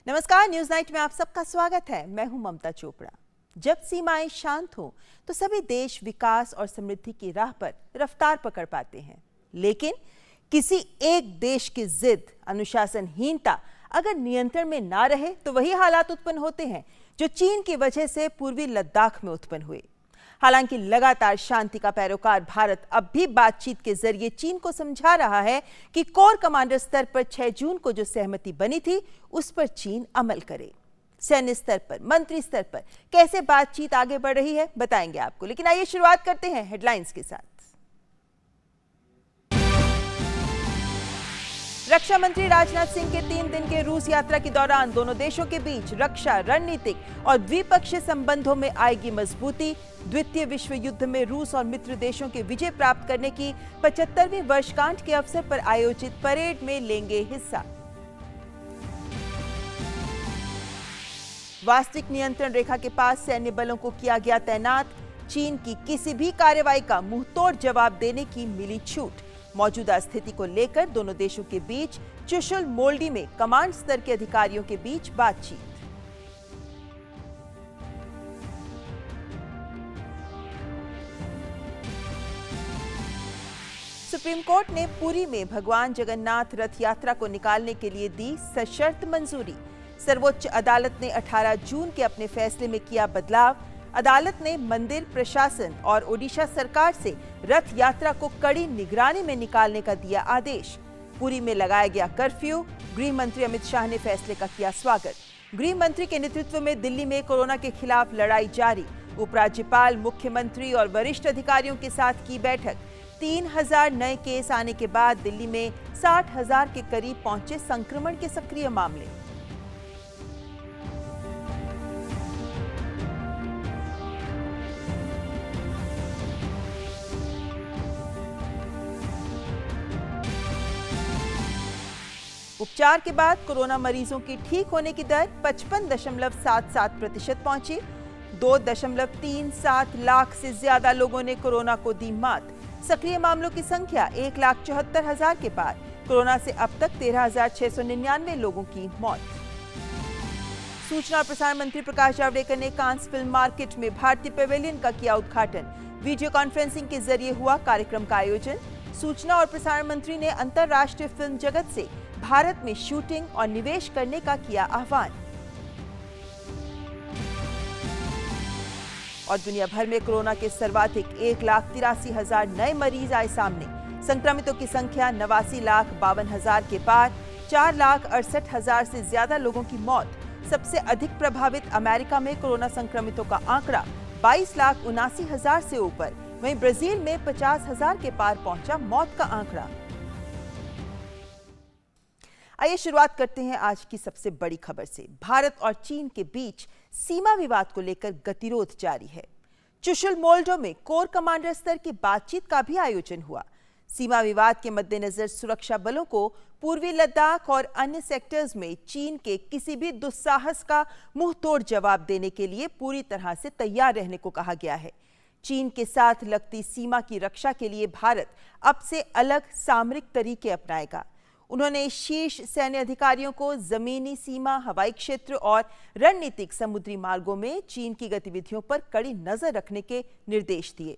नमस्कार, news night में आप सबका स्वागत है। मैं हूं ममता चोपड़ा। जब सीमाएं शांत हों तो सभी देश विकास और समृद्धि की राह पर रफ्तार पकड़ पाते हैं, लेकिन किसी एक देश की जिद, अनुशासनहीनता अगर नियंत्रण में ना रहे तो वही हालात उत्पन्न होते हैं जो चीन की वजह से पूर्वी लद्दाख में उत्पन्न हुए। हालांकि लगातार शांति का पैरोकार भारत अब भी बातचीत के जरिए चीन को समझा रहा है कि कोर कमांडर स्तर पर 6 जून को जो सहमति बनी थी उस पर चीन अमल करे। सैन्य स्तर पर, मंत्री स्तर पर कैसे बातचीत आगे बढ़ रही है बताएंगे आपको, लेकिन आइए शुरुआत करते हैं हेडलाइंस के साथ। रक्षा मंत्री राजनाथ सिंह के 3 दिन के रूस यात्रा के दौरान दोनों देशों के बीच रक्षा, रणनीतिक और द्विपक्षीय संबंधों में आएगी मजबूती। द्वितीय विश्व युद्ध में रूस और मित्र देशों के विजय प्राप्त करने की 75वीं वर्षगांठ के अवसर पर आयोजित परेड में लेंगे हिस्सा। वास्तविक नियंत्रण रेखा के पास सैन्य बलों को किया गया तैनात। चीन की किसी भी कार्रवाई का मुंहतोड़ जवाब देने की मिली छूट। मौजूदा स्थिति को लेकर दोनों देशों के बीच चुशुल मोल्डी में कमांड स्तर के अधिकारियों के बीच बातचीत। सुप्रीम कोर्ट ने पुरी में भगवान जगन्नाथ रथ यात्रा को निकालने के लिए दी सशर्त मंजूरी। सर्वोच्च अदालत ने 18 जून के अपने फैसले में किया बदलाव। अदालत ने मंदिर प्रशासन और ओडिशा सरकार से रथ यात्रा को कड़ी निगरानी में निकालने का दिया आदेश। पुरी में लगाया गया कर्फ्यू। गृह मंत्री अमित शाह ने फैसले का किया स्वागत। गृह मंत्री के नेतृत्व में दिल्ली में कोरोना के खिलाफ लड़ाई जारी। उपराज्यपाल, मुख्यमंत्री और वरिष्ठ अधिकारियों के साथ की बैठक। 3000 नए केस आने के बाद दिल्ली में 60,000 के करीब पहुंचे संक्रमण के सक्रिय मामले। उपचार के बाद कोरोना मरीजों की ठीक होने की दर 55.77% पहुंची। 2.37 लाख से ज्यादा लोगों ने कोरोना को दी मात। सक्रिय मामलों की संख्या 1,74,000 के पार। कोरोना से अब तक 13,699 लोगों की मौत। सूचना और प्रसारण मंत्री प्रकाश जावड़ेकर ने कांस फिल्म मार्केट में भारतीय पवेलियन का किया उद्घाटन। वीडियो कॉन्फ्रेंसिंग के जरिए हुआ कार्यक्रम का आयोजन। सूचना और प्रसारण मंत्री ने अंतर्राष्ट्रीय फिल्म जगत से भारत में शूटिंग और निवेश करने का किया आह्वान। और दुनिया भर में कोरोना के सर्वाधिक 1,83,000 नए मरीज आए सामने। संक्रमितों की संख्या 89,52,000 के पार। 4,68,000 से ज्यादा लोगों की मौत। सबसे अधिक प्रभावित अमेरिका में कोरोना संक्रमितों का आंकड़ा 22,79,000 से ऊपर। वहीं ब्राजील में 50,000 के पार पहुंचा मौत का आंकड़ा। आइए शुरुआत करते हैं आज की सबसे बड़ी खबर से। भारत और चीन के बीच सीमा विवाद को लेकर गतिरोध जारी है। चुशुल मोल्डो में कोर कमांडर स्तर की बातचीत का भी आयोजन हुआ। सीमा विवाद के मद्देनजर सुरक्षा बलों को पूर्वी लद्दाख और अन्य सेक्टर्स में चीन के किसी भी दुस्साहस का मुंहतोड़ जवाब देने के लिए पूरी तरह से तैयार रहने को कहा गया है। चीन के साथ लगती सीमा की रक्षा के लिए भारत अब से अलग सामरिक तरीके अपनाएगा। उन्होंने शीर्ष सैन्य अधिकारियों को जमीनी सीमा, हवाई क्षेत्र और रणनीतिक समुद्री मार्गों में चीन की गतिविधियों पर कड़ी नजर रखने के निर्देश दिए।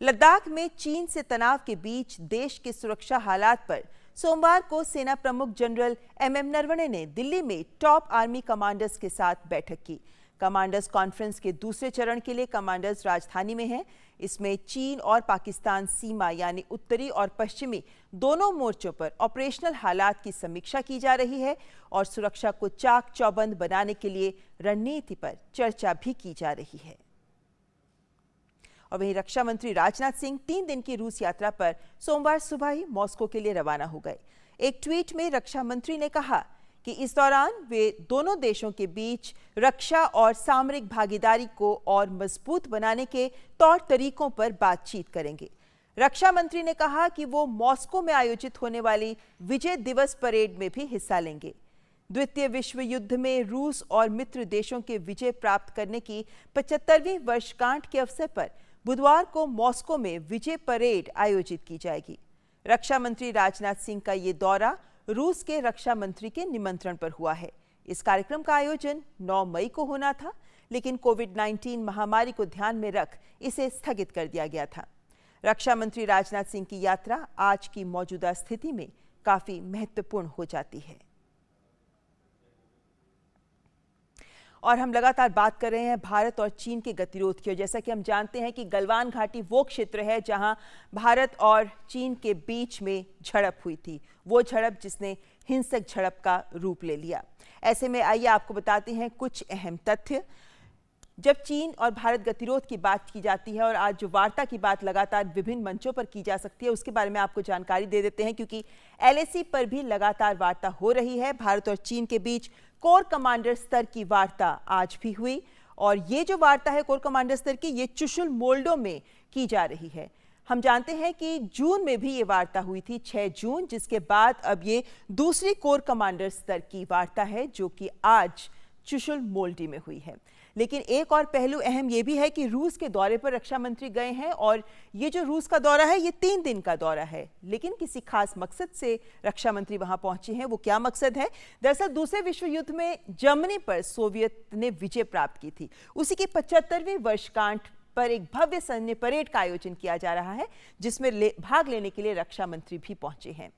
लद्दाख में चीन से तनाव के बीच देश के सुरक्षा हालात पर सोमवार को सेना प्रमुख जनरल MM नरवणे ने दिल्ली में टॉप आर्मी कमांडर्स के साथ बैठक की। कमांडर्स कॉन्फ्रेंस के दूसरे चरण के लिए कमांडर्स राजधानी में हैं। इसमें चीन और पाकिस्तान सीमा यानी उत्तरी और पश्चिमी दोनों मोर्चों पर ऑपरेशनल हालात की समीक्षा की जा रही है और सुरक्षा को चाक चौबंद बनाने के लिए रणनीति पर चर्चा भी की जा रही है। और वहीं रक्षा मंत्री राजनाथ सिंह 3 दिन की रूस यात्रा पर सोमवार सुबह ही मॉस्को के लिए रवाना हो गए। एक ट्वीट में रक्षा मंत्री ने कहा कि इस दौरान वे दोनों देशों के बीच रक्षा और सामरिक भागीदारी को और मजबूत बनाने के तौर तरीकों पर बातचीत करेंगे। रक्षा मंत्री ने कहा कि वो मॉस्को में आयोजित होने वाली विजय दिवस परेड में भी हिस्सा लेंगे। द्वितीय विश्व युद्ध में रूस और मित्र देशों के विजय प्राप्त करने की 75वीं वर्षगांठ के अवसर पर बुधवार को मॉस्को में विजय परेड आयोजित की जाएगी। रक्षा मंत्री राजनाथ सिंह का ये दौरा रूस के रक्षा मंत्री के निमंत्रण पर हुआ है। इस कार्यक्रम का आयोजन 9 मई को होना था, लेकिन कोविड-19 महामारी को ध्यान में रख इसे स्थगित कर दिया गया था। रक्षा मंत्री राजनाथ सिंह की यात्रा आज की मौजूदा स्थिति में काफी महत्वपूर्ण हो जाती है। और हम लगातार बात कर रहे हैं भारत और चीन के गतिरोध की। जैसा कि हम जानते हैं कि गलवान घाटी वो क्षेत्र है जहां भारत और चीन के बीच में झड़प हुई थी, वो झड़प जिसने हिंसक झड़प का रूप ले लिया। ऐसे में आइए आपको बताते हैं कुछ अहम तथ्य। जब चीन और भारत गतिरोध की बात की जाती है और आज जो वार्ता की बात लगातार विभिन्न मंचों पर की जा सकती है, उसके बारे में आपको जानकारी दे देते हैं, क्योंकि LAC पर भी लगातार वार्ता हो रही है। भारत और चीन के बीच कोर कमांडर स्तर की वार्ता आज भी हुई और ये जो वार्ता है कोर कमांडर स्तर की, ये चुशुल मोल्डो में की जा रही है। हम जानते हैं कि जून में भी ये वार्ता हुई थी, 6 जून, जिसके बाद अब ये दूसरी कोर कमांडर स्तर की वार्ता है जो कि आज चुशुल मोल्डी में हुई है। लेकिन एक और पहलू अहम ये भी है कि रूस के दौरे पर रक्षा मंत्री गए हैं और ये जो रूस का दौरा है ये 3 दिन का दौरा है, लेकिन किसी खास मकसद से रक्षा मंत्री वहां पहुंचे हैं। वो क्या मकसद है? दरअसल दूसरे विश्व युद्ध में जर्मनी पर सोवियत ने विजय प्राप्त की थी, उसी की 75वीं वर्षगांठ पर एक भव्य सैन्य परेड का आयोजन किया जा रहा है, जिसमें भाग लेने के लिए रक्षा मंत्री भी पहुंचे हैं।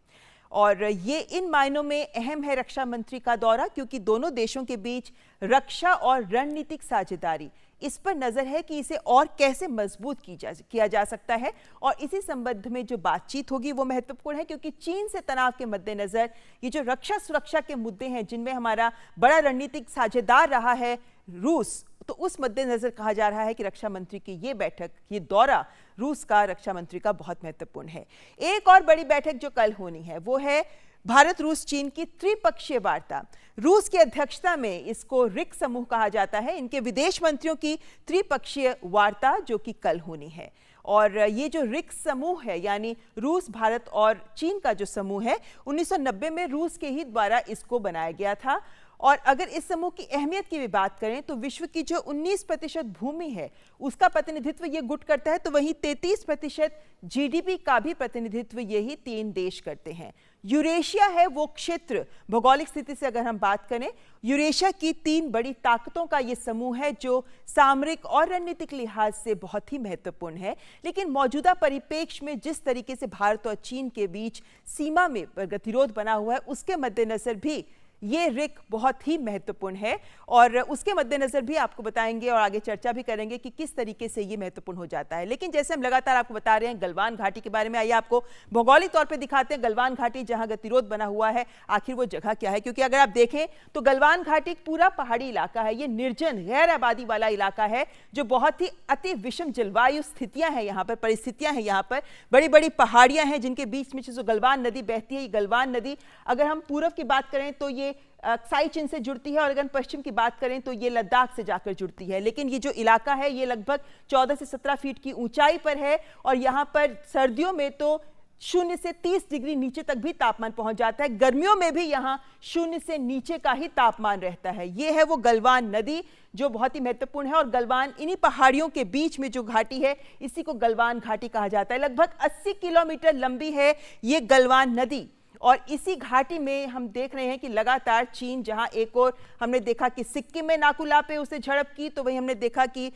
और ये इन मायनों में अहम है रक्षा मंत्री का दौरा, क्योंकि दोनों देशों के बीच रक्षा और रणनीतिक साझेदारी, इस पर नजर है कि इसे और कैसे मजबूत किया जा सकता है। और इसी संबंध में जो बातचीत होगी वो महत्वपूर्ण है, क्योंकि चीन से तनाव के मद्देनजर ये जो रक्षा सुरक्षा के मुद्दे हैं जिनमें हमारा बड़ा रणनीतिक साझेदार रहा है रूस, तो उस मद्देनजर कहा जा रहा है कि रक्षा मंत्री की ये बैठक, ये दौरा रूस का रक्षा मंत्री का बहुत महत्वपूर्ण है। एक और बड़ी बैठक जो कल होनी है वो है भारत रूस चीन की त्रिपक्षीय वार्ता। रूस की अध्यक्षता में इसको रिक समूह कहा जाता है। इनके विदेश मंत्रियों की त्रिपक्षीय वार्ता जो कि कल होनी है। और ये जो रिक समूह है, यानी रूस, भारत और चीन का जो समूह है, 1990 में रूस के ही द्वारा इसको बनाया गया था। और अगर इस समूह की अहमियत की भी बात करें तो विश्व की जो 19% भूमि है उसका प्रतिनिधित्व ये गुट करता है, तो वहीं 33% GDP का भी प्रतिनिधित्व यही 3 देश करते हैं। यूरेशिया है वो क्षेत्र, भौगोलिक स्थिति से अगर हम बात करें, यूरेशिया की 3 बड़ी ताकतों का ये समूह है जो सामरिक और रणनीतिक लिहाज से बहुत ही महत्वपूर्ण है। लेकिन मौजूदा परिप्रेक्ष्य में जिस तरीके से भारत और चीन के बीच सीमा में गतिरोध बना हुआ है, उसके मद्देनजर भी ये रिक बहुत ही महत्वपूर्ण है। और उसके मद्देनजर भी आपको बताएंगे और आगे चर्चा भी करेंगे कि किस तरीके से ये महत्वपूर्ण हो जाता है। लेकिन जैसे हम लगातार आपको बता रहे हैं गलवान घाटी के बारे में, आइए आपको भौगोलिक तौर पे दिखाते हैं गलवान घाटी जहां गतिरोध बना हुआ है, आखिर वो जगह क्या है। क्योंकि अगर आप देखें तो गलवान घाटी एक पूरा पहाड़ी इलाका है, ये निर्जन गैर आबादी वाला इलाका है जो बहुत ही अति विषम जलवायु स्थितियां हैं, यहाँ पर परिस्थितियां हैं, यहाँ पर बड़ी बड़ी पहाड़ियां हैं जिनके बीच में जो गलवान नदी बहती है। ये गलवान नदी अगर हम पूर्व की बात करें तो ये अक्साई चीन से जुड़ती है और अगर पश्चिम की बात करें तो ये लद्दाख से जाकर जुड़ती है। लेकिन ये जो इलाका है ये लगभग 14 से 17 फीट की ऊंचाई पर है और यहाँ पर सर्दियों में तो 0 से 30 डिग्री नीचे तक भी तापमान पहुंच जाता है। गर्मियों में भी यहाँ 0 से नीचे का ही तापमान रहता है। ये है वो गलवान नदी जो बहुत ही महत्वपूर्ण है। और गलवान, इन्हीं पहाड़ियों के बीच में जो घाटी है इसी को गलवान घाटी कहा जाता है। लगभग 80 किलोमीटर लंबी है ये गलवान नदी। और इसी घाटी में हम देख रहे हैं कि लगातार चीन, जहां एक और हमने देखा कि सिक्किम में नाकुला पे उसने झड़प की, तो वहीं हमने देखा कि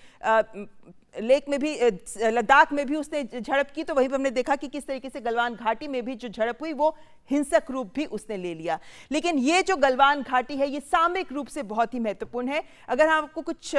लेक में भी, लद्दाख में भी उसने झड़प की, तो वहीं पर हमने देखा कि किस तरीके से गलवान घाटी में भी जो झड़प हुई वो हिंसक रूप भी उसने ले लिया। लेकिन ये जो गलवान घाटी है ये सामरिक रूप से बहुत ही महत्वपूर्ण है। अगर हम आपको कुछ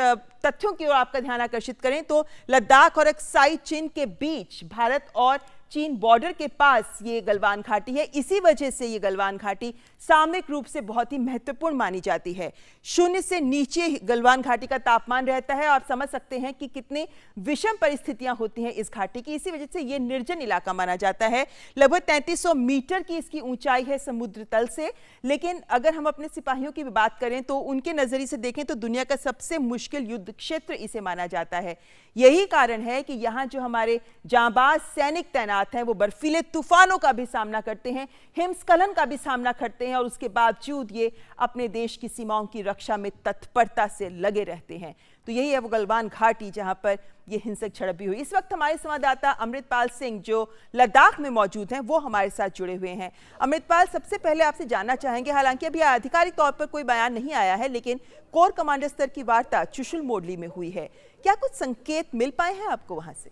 तथ्यों की ओर आपका ध्यान आकर्षित करें तो लद्दाख और अक्साई चीन के बीच, भारत और चीन बॉर्डर के पास ये गलवान घाटी है। इसी वजह से ये गलवान घाटी सामरिक रूप से बहुत ही महत्वपूर्ण मानी जाती है। 0 से नीचे गलवान घाटी का तापमान रहता है। आप समझ सकते हैं कि कितनी विषम परिस्थितियां होती हैं इस घाटी की। इसी वजह से ये निर्जन इलाका माना जाता है। लगभग 3300 मीटर की इसकी ऊंचाई है समुद्र तल से। लेकिन अगर हम अपने सिपाहियों की भी बात करें तो उनके नजरिए से देखें तो दुनिया का सबसे मुश्किल युद्ध क्षेत्र इसे माना जाता है। यही कारण है कि यहाँ जो हमारे जांबाज सैनिक तैनात तैनात हैं वो बर्फीले तूफानों का भी सामना करते हैं, हिमस्खलन का भी सामना करते हैं और उसके बावजूद ये अपने देश की सीमाओं की रक्षा में तत्परता से लगे रहते हैं। तो यही है वो गलवान घाटी जहां पर ये हिंसक झड़प भी हुई। इस वक्त हमारे संवाददाता अमृतपाल सिंह जो लद्दाख में मौजूद हैं वो हमारे साथ जुड़े हुए हैं। अमृतपाल, सबसे पहले आपसे जानना चाहेंगे, हालांकि अभी आधिकारिक तौर पर कोई बयान नहीं आया है, लेकिन कोर कमांडर स्तर की वार्ता चुशुल मोडली में हुई है, क्या कुछ संकेत मिल पाए हैं आपको वहां से?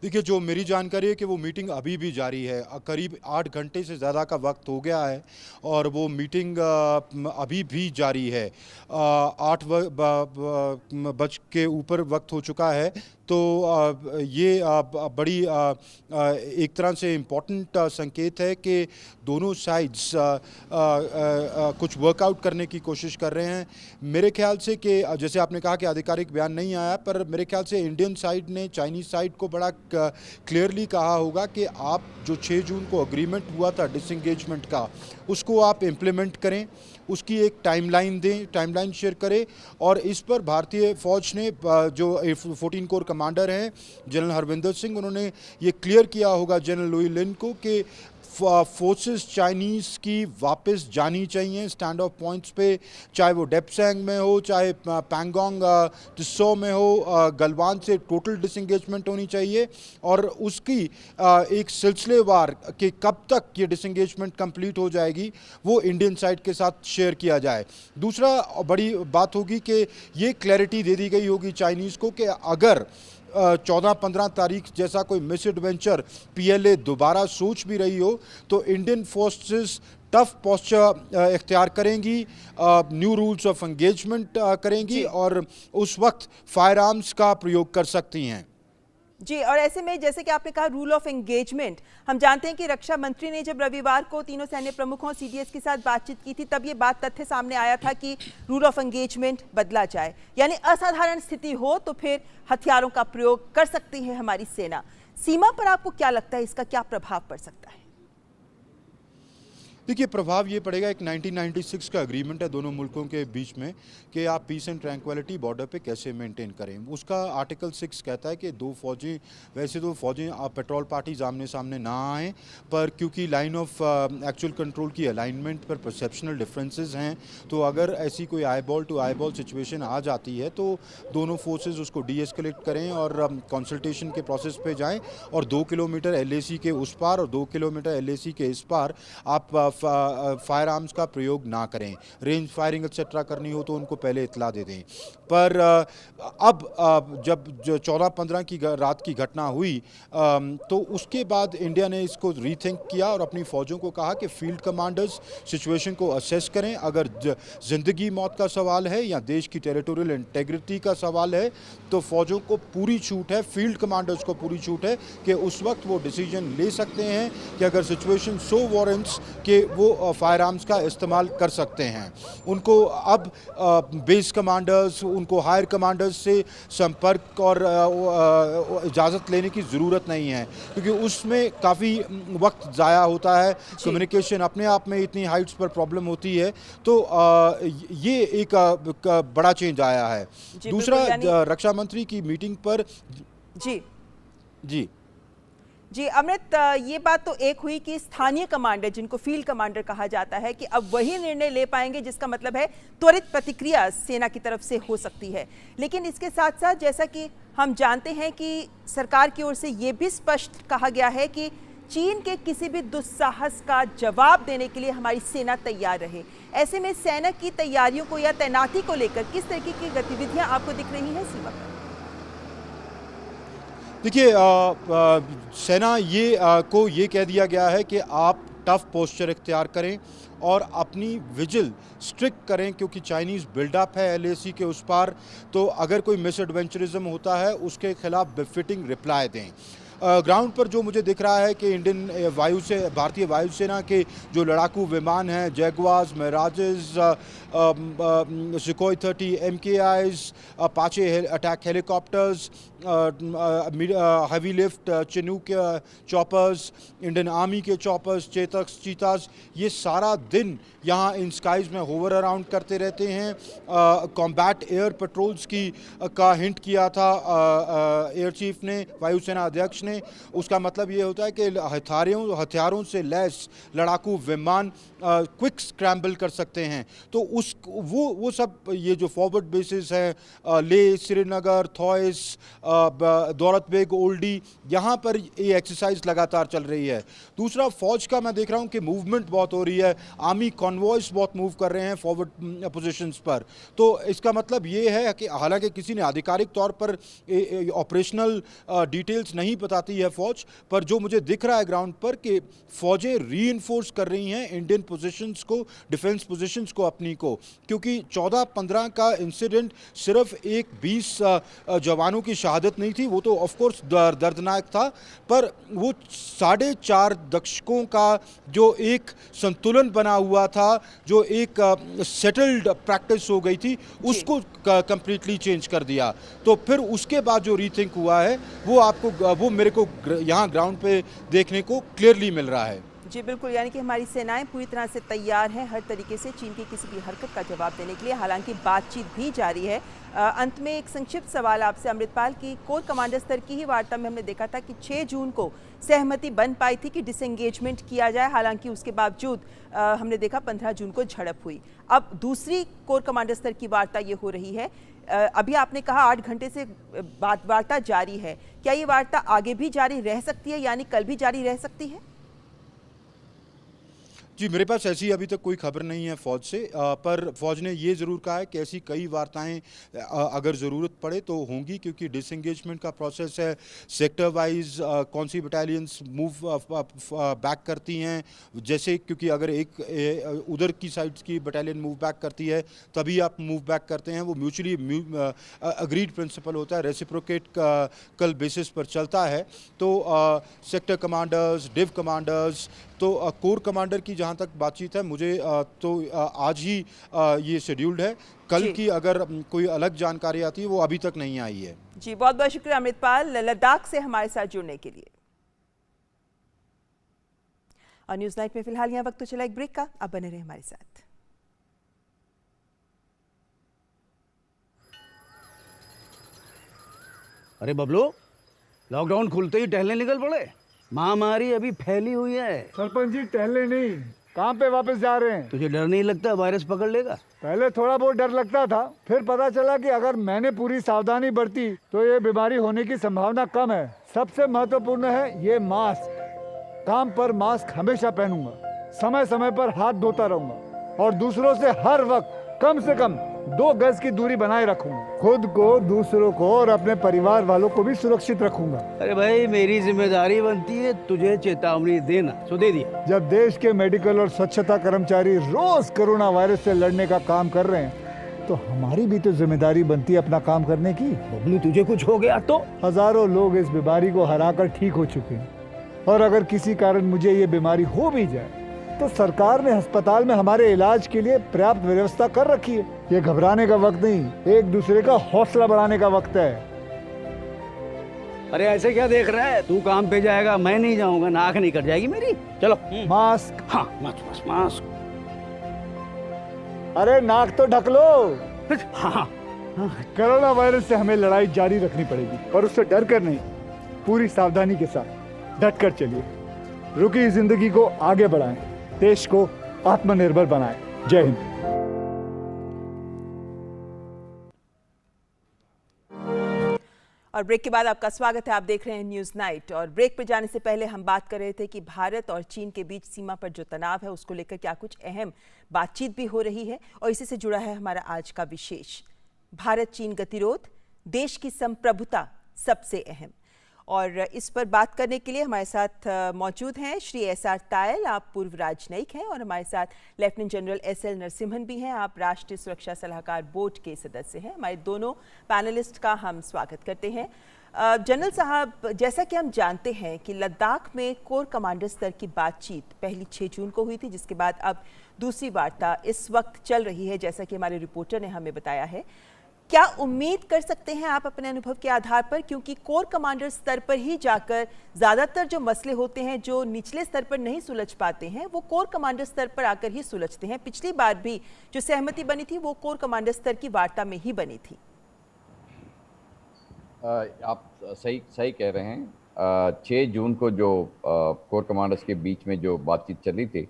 देखिए, जो मेरी जानकारी है कि वो मीटिंग अभी भी जारी है। करीब 8 घंटे से ज़्यादा का वक्त हो गया है और वो मीटिंग अभी भी जारी है। 8 बज के ऊपर वक्त हो चुका है। तो ये बड़ी एक तरह से इम्पॉर्टेंट संकेत है कि दोनों साइड्स कुछ वर्कआउट करने की कोशिश कर रहे हैं। मेरे ख्याल से कि जैसे आपने कहा कि आधिकारिक बयान नहीं आया, पर मेरे ख्याल से इंडियन साइड ने चाइनीज़ साइड को बड़ा क्लियरली कहा होगा कि आप जो 6 जून को एग्रीमेंट हुआ था डिसएंगेजमेंट का, उसको आप इम्प्लीमेंट करें, उसकी एक टाइमलाइन दें, टाइमलाइन शेयर करें। और इस पर भारतीय फ़ौज ने जो 14 कोर कमांडर हैं जनरल हरविंदर सिंह, उन्होंने ये क्लियर किया होगा जनरल लुई लिन को कि फोर्सेस चाइनीज़ की वापस जानी चाहिए स्टैंड ऑफ पॉइंट्स पे, चाहे वो डेप्सैंग में हो, चाहे पैंगोंग तिस्सो में हो। गलवान से टोटल डिसएंगेजमेंट होनी चाहिए और उसकी एक सिलसिलेवार कि कब तक ये डिसएंगेजमेंट कंप्लीट हो जाएगी वो इंडियन साइड के साथ शेयर किया जाए। दूसरा बड़ी बात होगी कि ये क्लैरिटी दे दी गई होगी चाइनीज़ को कि अगर 14-15 तारीख जैसा कोई मिस एडवेंचर पीएलए दोबारा सोच भी रही हो तो इंडियन फोर्सेस टफ पोस्चर इख्तियार करेंगी, न्यू रूल्स ऑफ एंगेजमेंट करेंगी और उस वक्त फायर आर्म्स का प्रयोग कर सकती हैं। जी, और ऐसे में जैसे कि आपने कहा रूल ऑफ एंगेजमेंट, हम जानते हैं कि रक्षा मंत्री ने जब रविवार को तीनों सैन्य प्रमुखों सीडीएस के साथ बातचीत की थी तब ये बात तथ्य सामने आया था कि रूल ऑफ एंगेजमेंट बदला जाए, यानी असाधारण स्थिति हो तो फिर हथियारों का प्रयोग कर सकती है हमारी सेना। सीमा पर आपको क्या लगता है इसका क्या प्रभाव पड़ सकता है? देखिए, प्रभाव ये पड़ेगा, एक 1996 का एग्रीमेंट है दोनों मुल्कों के बीच में कि आप पीस एंड ट्रैंक्विलिटी बॉर्डर पे कैसे मेंटेन करें। उसका आर्टिकल 6 कहता है कि वैसे तो फौजें पेट्रोल पार्टीज आमने सामने ना आएँ, पर क्योंकि लाइन ऑफ एक्चुअल कंट्रोल की अलाइनमेंट पर परसेप्शनल डिफरेंसेस हैं, तो अगर ऐसी कोई आईबॉल टू आईबॉल सिचुएशन आ जाती है तो दोनों फोर्सेज उसको डीएस्केलेट करें और कंसल्टेशन के प्रोसेस पे जाएँ और 2 किलोमीटर एलएसी के उस पार और 2 किलोमीटर एलएसी के इस पार आप फायर आर्म्स का प्रयोग ना करें। रेंज फायरिंग एक्सेट्रा करनी हो तो उनको पहले इतला दे दें। पर अब जब 14-15 की रात की घटना हुई तो उसके बाद इंडिया ने इसको रीथिंक किया और अपनी फ़ौजों को कहा कि फील्ड कमांडर्स सिचुएशन को असेस करें। अगर ज़िंदगी मौत का सवाल है या देश की टेरिटोरियल इंटेग्रिटी का सवाल है तो फ़ौजों को पूरी छूट है, फील्ड कमांडर्स को पूरी छूट है कि उस वक्त वो डिसीजन ले सकते हैं कि अगर सिचुएशन सो वारंट्स कि वो फायर आर्म्स का इस्तेमाल कर सकते हैं। उनको अब बेस कमांडर्स, उनको हायर कमांडर्स से संपर्क और इजाज़त लेने की ज़रूरत नहीं है क्योंकि उसमें काफ़ी वक्त ज़ाया होता है, कम्युनिकेशन अपने आप में इतनी हाइट्स पर प्रॉब्लम होती है। तो ये एक बड़ा चेंज आया है। दूसरा, रक्षा मंत्री की मीटिंग पर जी अमृत, ये बात तो एक हुई कि स्थानीय कमांडर जिनको फील्ड कमांडर कहा जाता है कि अब वही निर्णय ले पाएंगे, जिसका मतलब है त्वरित प्रतिक्रिया सेना की तरफ से हो सकती है। लेकिन इसके साथ साथ जैसा कि हम जानते हैं कि सरकार की ओर से ये भी स्पष्ट कहा गया है कि चीन के किसी भी दुस्साहस का जवाब देने के लिए हमारी सेना तैयार रहे। ऐसे में सेना की तैयारियों को या तैनाती को लेकर किस तरीके की गतिविधियां आपको दिख रही हैं सीमा पर? देखिए, सेना को ये कह दिया गया है कि आप टफ पोस्चर इख्तियार करें और अपनी विजिल स्ट्रिक्ट करें क्योंकि चाइनीज़ बिल्डअप है एलएसी के उस पार, तो अगर कोई मिस एडवेंचरिज्म होता है उसके खिलाफ बिफिटिंग रिप्लाई दें। ग्राउंड पर जो मुझे दिख रहा है कि भारतीय वायुसेना के जो लड़ाकू विमान हैं, Jaguars, Mirages, Sukhoi 30 MKIs, Apache attack helicopters heavy lift Chinook के चॉपर्स, इंडियन आर्मी के चॉपर्स, चीतास, ये सारा दिन यहाँ इन स्काइज में होवर अराउंड करते रहते हैं। कॉम्बैट एयर पेट्रोल्स का हिंट किया था एयर चीफ ने, वायुसेना अध्यक्ष ने। उसका मतलब ये होता है कि हथियारों से लैस लड़ाकू विमान क्विक स्क्रैम्बल कर सकते हैं। तो वो सब ये जो फॉरवर्ड बेसिस हैं ले, श्रीनगर, थॉइस, दौलत बेग, ओल्डी, यहाँ पर ये एक्सरसाइज लगातार चल रही है। दूसरा, फौज का मैं देख रहा हूँ कि मूवमेंट बहुत हो रही है। आर्मी कॉन्वॉयस बहुत मूव कर रहे हैं फॉरवर्ड पोजीशंस पर। तो इसका मतलब ये है कि हालांकि किसी ने आधिकारिक तौर पर ऑपरेशनल डिटेल्स नहीं बताती है फौज, पर जो मुझे दिख रहा है ग्राउंड पर कि फौजें रीइंफोर्स कर रही हैं इंडियन पोजीशंस को, डिफेंस पोजीशंस को अपनी को। क्योंकि 14-15 का इंसिडेंट सिर्फ एक 20 जवानों की शहादत नहीं थी, वो तो ऑफ कोर्स दर्दनाक था, पर वो 4.5 दशकों का जो एक संतुलन बना हुआ था, जो एक सेटल्ड प्रैक्टिस हो गई थी, उसको कंप्लीटली चेंज कर दिया। तो फिर उसके बाद जो रीथिंक हुआ है वो मेरे को यहाँ ग्राउंड पे देखने को क्लियरली मिल रहा है। जी बिल्कुल, यानी कि हमारी सेनाएं पूरी तरह से तैयार हैं हर तरीके से चीन की किसी भी हरकत का जवाब देने के लिए। हालांकि बातचीत भी जारी है। अंत में एक संक्षिप्त सवाल आपसे अमृतपाल की, कोर कमांडर स्तर की ही वार्ता में हमने देखा था कि 6 जून को सहमति बन पाई थी कि डिसएंगेजमेंट किया जाए। हालांकि उसके बावजूद हमने देखा 15 जून को झड़प हुई। अब दूसरी कोर कमांडर स्तर की वार्ता ये हो रही है। अभी आपने कहा 8 घंटे से वार्ता जारी है, क्या ये वार्ता आगे भी जारी रह सकती है, यानी कल भी जारी रह सकती है? जी, मेरे पास ऐसी अभी तक कोई खबर नहीं है फौज से, पर फौज ने ये ज़रूर कहा है कि ऐसी कई वार्ताएं अगर ज़रूरत पड़े तो होंगी, क्योंकि डिसएंगेजमेंट का प्रोसेस है। सेक्टर वाइज कौन सी बटालियंस मूव बैक करती हैं, जैसे क्योंकि अगर एक उधर की साइड की बटालियन मूव बैक करती है तभी आप मूव बैक करते हैं। वो म्यूचुअली अग्रीड प्रिंसिपल होता है, रेसिप्रोकेट कल बेसिस पर चलता है। तो सेक्टर कमांडर्स, डिव कमांडर्स, तो कोर कमांडर की जहां तक बातचीत है, मुझे तो आज ही ये शेड्यूल्ड है। कल की अगर कोई अलग जानकारी आती है वो अभी तक नहीं आई है। जी, बहुत बहुत शुक्रिया अमृतपाल लद्दाख से हमारे साथ जुड़ने के लिए। और न्यूज़ नाइट में फिलहाल यहाँ वक्त तो चला एक ब्रेक का, अब बने रहे हमारे साथ। अरे बबलू, लॉकडाउन खुलते ही टहलने निकल पड़े। महामारी अभी फैली हुई है। सरपंच जी, टहलने नहीं, कहाँ पे वापस जा रहे हैं? तुझे डर नहीं लगता वायरस पकड़ लेगा? पहले थोड़ा बहुत डर लगता था, फिर पता चला कि अगर मैंने पूरी सावधानी बरती तो ये बीमारी होने की संभावना कम है। सबसे महत्वपूर्ण है ये मास्क। काम पर मास्क हमेशा पहनूंगा, समय समय पर हाथ धोता रहूंगा और दूसरों से हर वक्त कम से कम 2 गज की दूरी बनाए रखूंगा। खुद को, दूसरों को और अपने परिवार वालों को भी सुरक्षित रखूंगा। अरे भाई, मेरी जिम्मेदारी बनती है तुझे चेतावनी देना, तो दे दिया। जब देश के मेडिकल और स्वच्छता कर्मचारी रोज कोरोना वायरस से लड़ने का काम कर रहे हैं, तो हमारी भी तो जिम्मेदारी बनती है अपना काम करने की। बबलू, तुझे कुछ हो गया तो? हजारों लोग इस बीमारी को हराकर ठीक हो चुके हैं, और अगर किसी कारण मुझे ये बीमारी हो भी जाए तो सरकार ने अस्पताल में हमारे इलाज के लिए पर्याप्त व्यवस्था कर रखी है। ये घबराने का वक्त नहीं, एक दूसरे का हौसला बढ़ाने का वक्त है। अरे ऐसे क्या देख रहा है? तू काम पे जाएगा, मैं नहीं जाऊंगा, नाक नहीं कट जाएगी मेरी। चलो। मास्क। हाँ, मास्क मास्क। अरे नाक तो ढक लो। हाँ। कोरोना वायरस से हमें लड़ाई जारी रखनी पड़ेगी, और उससे डर कर नहीं, पूरी सावधानी के साथ डट कर चलिए। रुकी जिंदगी को आगे बढ़ाएं, देश को आत्मनिर्भर बनाएं। जय हिंद। और ब्रेक के बाद आपका स्वागत है। आप देख रहे हैं न्यूज़ नाइट। और ब्रेक पर जाने से पहले हम बात कर रहे थे कि भारत और चीन के बीच सीमा पर जो तनाव है उसको लेकर क्या कुछ अहम बातचीत भी हो रही है, और इसी से जुड़ा है हमारा आज का विशेष, भारत चीन गतिरोध, देश की संप्रभुता सबसे अहम। और इस पर बात करने के लिए हमारे साथ मौजूद हैं श्री SR तायल, आप पूर्व राजनयिक हैं, और हमारे साथ लेफ्टिनेंट जनरल SL नरसिम्हन भी हैं, आप राष्ट्रीय सुरक्षा सलाहकार बोर्ड के सदस्य हैं। हमारे दोनों पैनलिस्ट का हम स्वागत करते हैं। जनरल साहब, जैसा कि हम जानते हैं कि लद्दाख में कोर कमांडर स्तर की बातचीत पहली 6 जून को हुई थी, जिसके बाद अब दूसरी वार्ता इस वक्त चल रही है, जैसा कि हमारे रिपोर्टर ने हमें बताया है। क्या उम्मीद कर सकते हैं आप अपने अनुभव के आधार पर, क्योंकि कोर कमांडर स्तर पर ही जाकर ज्यादातर जो मसले होते हैं जो निचले स्तर पर नहीं सुलझ पाते हैं वो कोर कमांडर स्तर पर आकर ही सुलझते हैं। पिछली बार भी जो सहमति बनी थी वो कोर कमांडर स्तर की वार्ता में ही बनी थी। आप सही सही कह रहे हैं। 6 जून को जो कोर कमांडर्स के बीच में जो बातचीत चली थी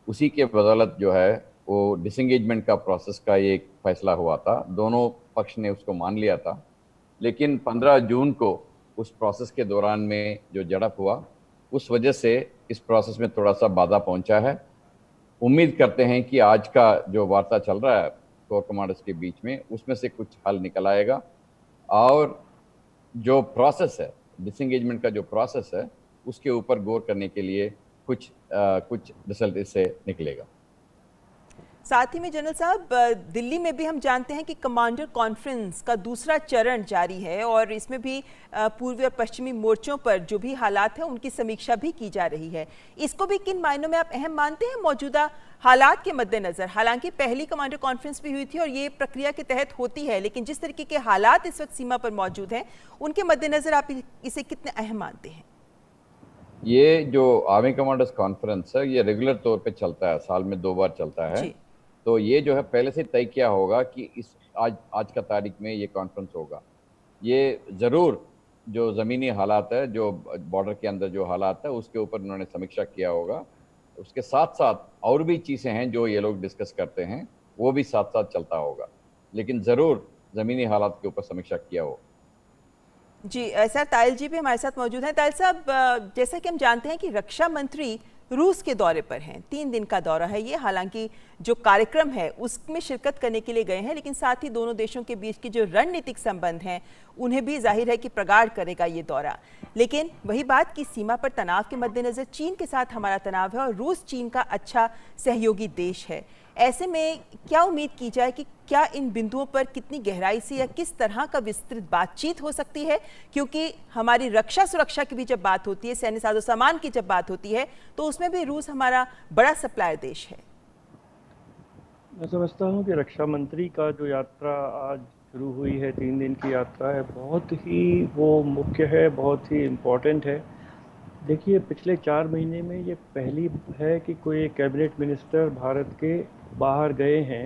उसी के बदौलत जो है वो डिसंगेजमेंट का प्रोसेस का एक फैसला हुआ था। दोनों पक्ष ने उसको मान लिया था, लेकिन 15 जून को उस प्रोसेस के दौरान में जो झड़प हुआ उस वजह से इस प्रोसेस में थोड़ा सा बाधा पहुंचा है। उम्मीद करते हैं कि आज का जो वार्ता चल रहा है कोर कमांडर्स के बीच में उसमें से कुछ हल निकल आएगा और जो प्रोसेस है डिसंगेजमेंट का जो प्रोसेस है उसके ऊपर गौर करने के लिए कुछ रिजल्ट इससे निकलेगा। साथ ही में जनरल साहब, दिल्ली में भी हम जानते हैं कि कमांडर कॉन्फ्रेंस का दूसरा चरण जारी है और इसमें भी पूर्वी और पश्चिमी मोर्चों पर जो भी हालात हैं उनकी समीक्षा भी की जा रही है। इसको भी किन मायनों में आप अहम मानते हैं मौजूदा हालात के मद्देनजर? हालांकि पहली कमांडर कॉन्फ्रेंस भी हुई थी और ये प्रक्रिया के तहत होती है, लेकिन जिस तरीके के हालात इस वक्त सीमा पर मौजूद हैं उनके मद्देनजर आप इसे कितने अहम मानते हैं? ये जो आर्मी कमांडर्स कॉन्फ्रेंस है ये रेगुलर तौर पे चलता है, साल में 2 बार चलता है। तो ये जो है पहले से तय किया होगा कि इस आज का तारीख में ये कॉन्फ्रेंस होगा। ये ज़रूर जो ज़मीनी हालात है, जो बॉर्डर के अंदर जो हालात है उसके ऊपर उन्होंने समीक्षा किया होगा। उसके साथ साथ और भी चीज़ें हैं जो ये लोग डिस्कस करते हैं वो भी साथ साथ चलता होगा, लेकिन ज़रूर ज़मीनी हालात के ऊपर समीक्षा किया हो। जी सर, तायल जी भी हमारे साथ मौजूद हैं। तायल साहब, जैसा कि हम जानते हैं कि रक्षा मंत्री रूस के दौरे पर हैं, 3 दिन का दौरा है ये। हालांकि जो कार्यक्रम है उसमें शिरकत करने के लिए गए हैं, लेकिन साथ ही दोनों देशों के बीच के जो रणनीतिक संबंध हैं उन्हें भी जाहिर है कि प्रगाढ़ करेगा ये दौरा। लेकिन वही बात कि सीमा पर तनाव के मद्देनजर चीन के साथ हमारा तनाव है और रूस चीन का अच्छा सहयोगी देश है। ऐसे में क्या उम्मीद की जाए कि क्या इन बिंदुओं पर कितनी गहराई से या किस तरह का विस्तृत बातचीत हो सकती है? क्योंकि हमारी रक्षा सुरक्षा की भी जब बात होती है, सैन्य साजो सामान की जब बात होती है, तो उसमें भी रूस हमारा बड़ा सप्लायर देश है। मैं समझता हूँ कि रक्षा मंत्री का जो यात्रा आज शुरू हुई है, 3 दिन की यात्रा है, बहुत ही वो मुख्य है, बहुत ही इम्पोर्टेंट है। देखिए, पिछले 4 महीने में ये पहली है कि कोई कैबिनेट मिनिस्टर भारत के बाहर गए हैं,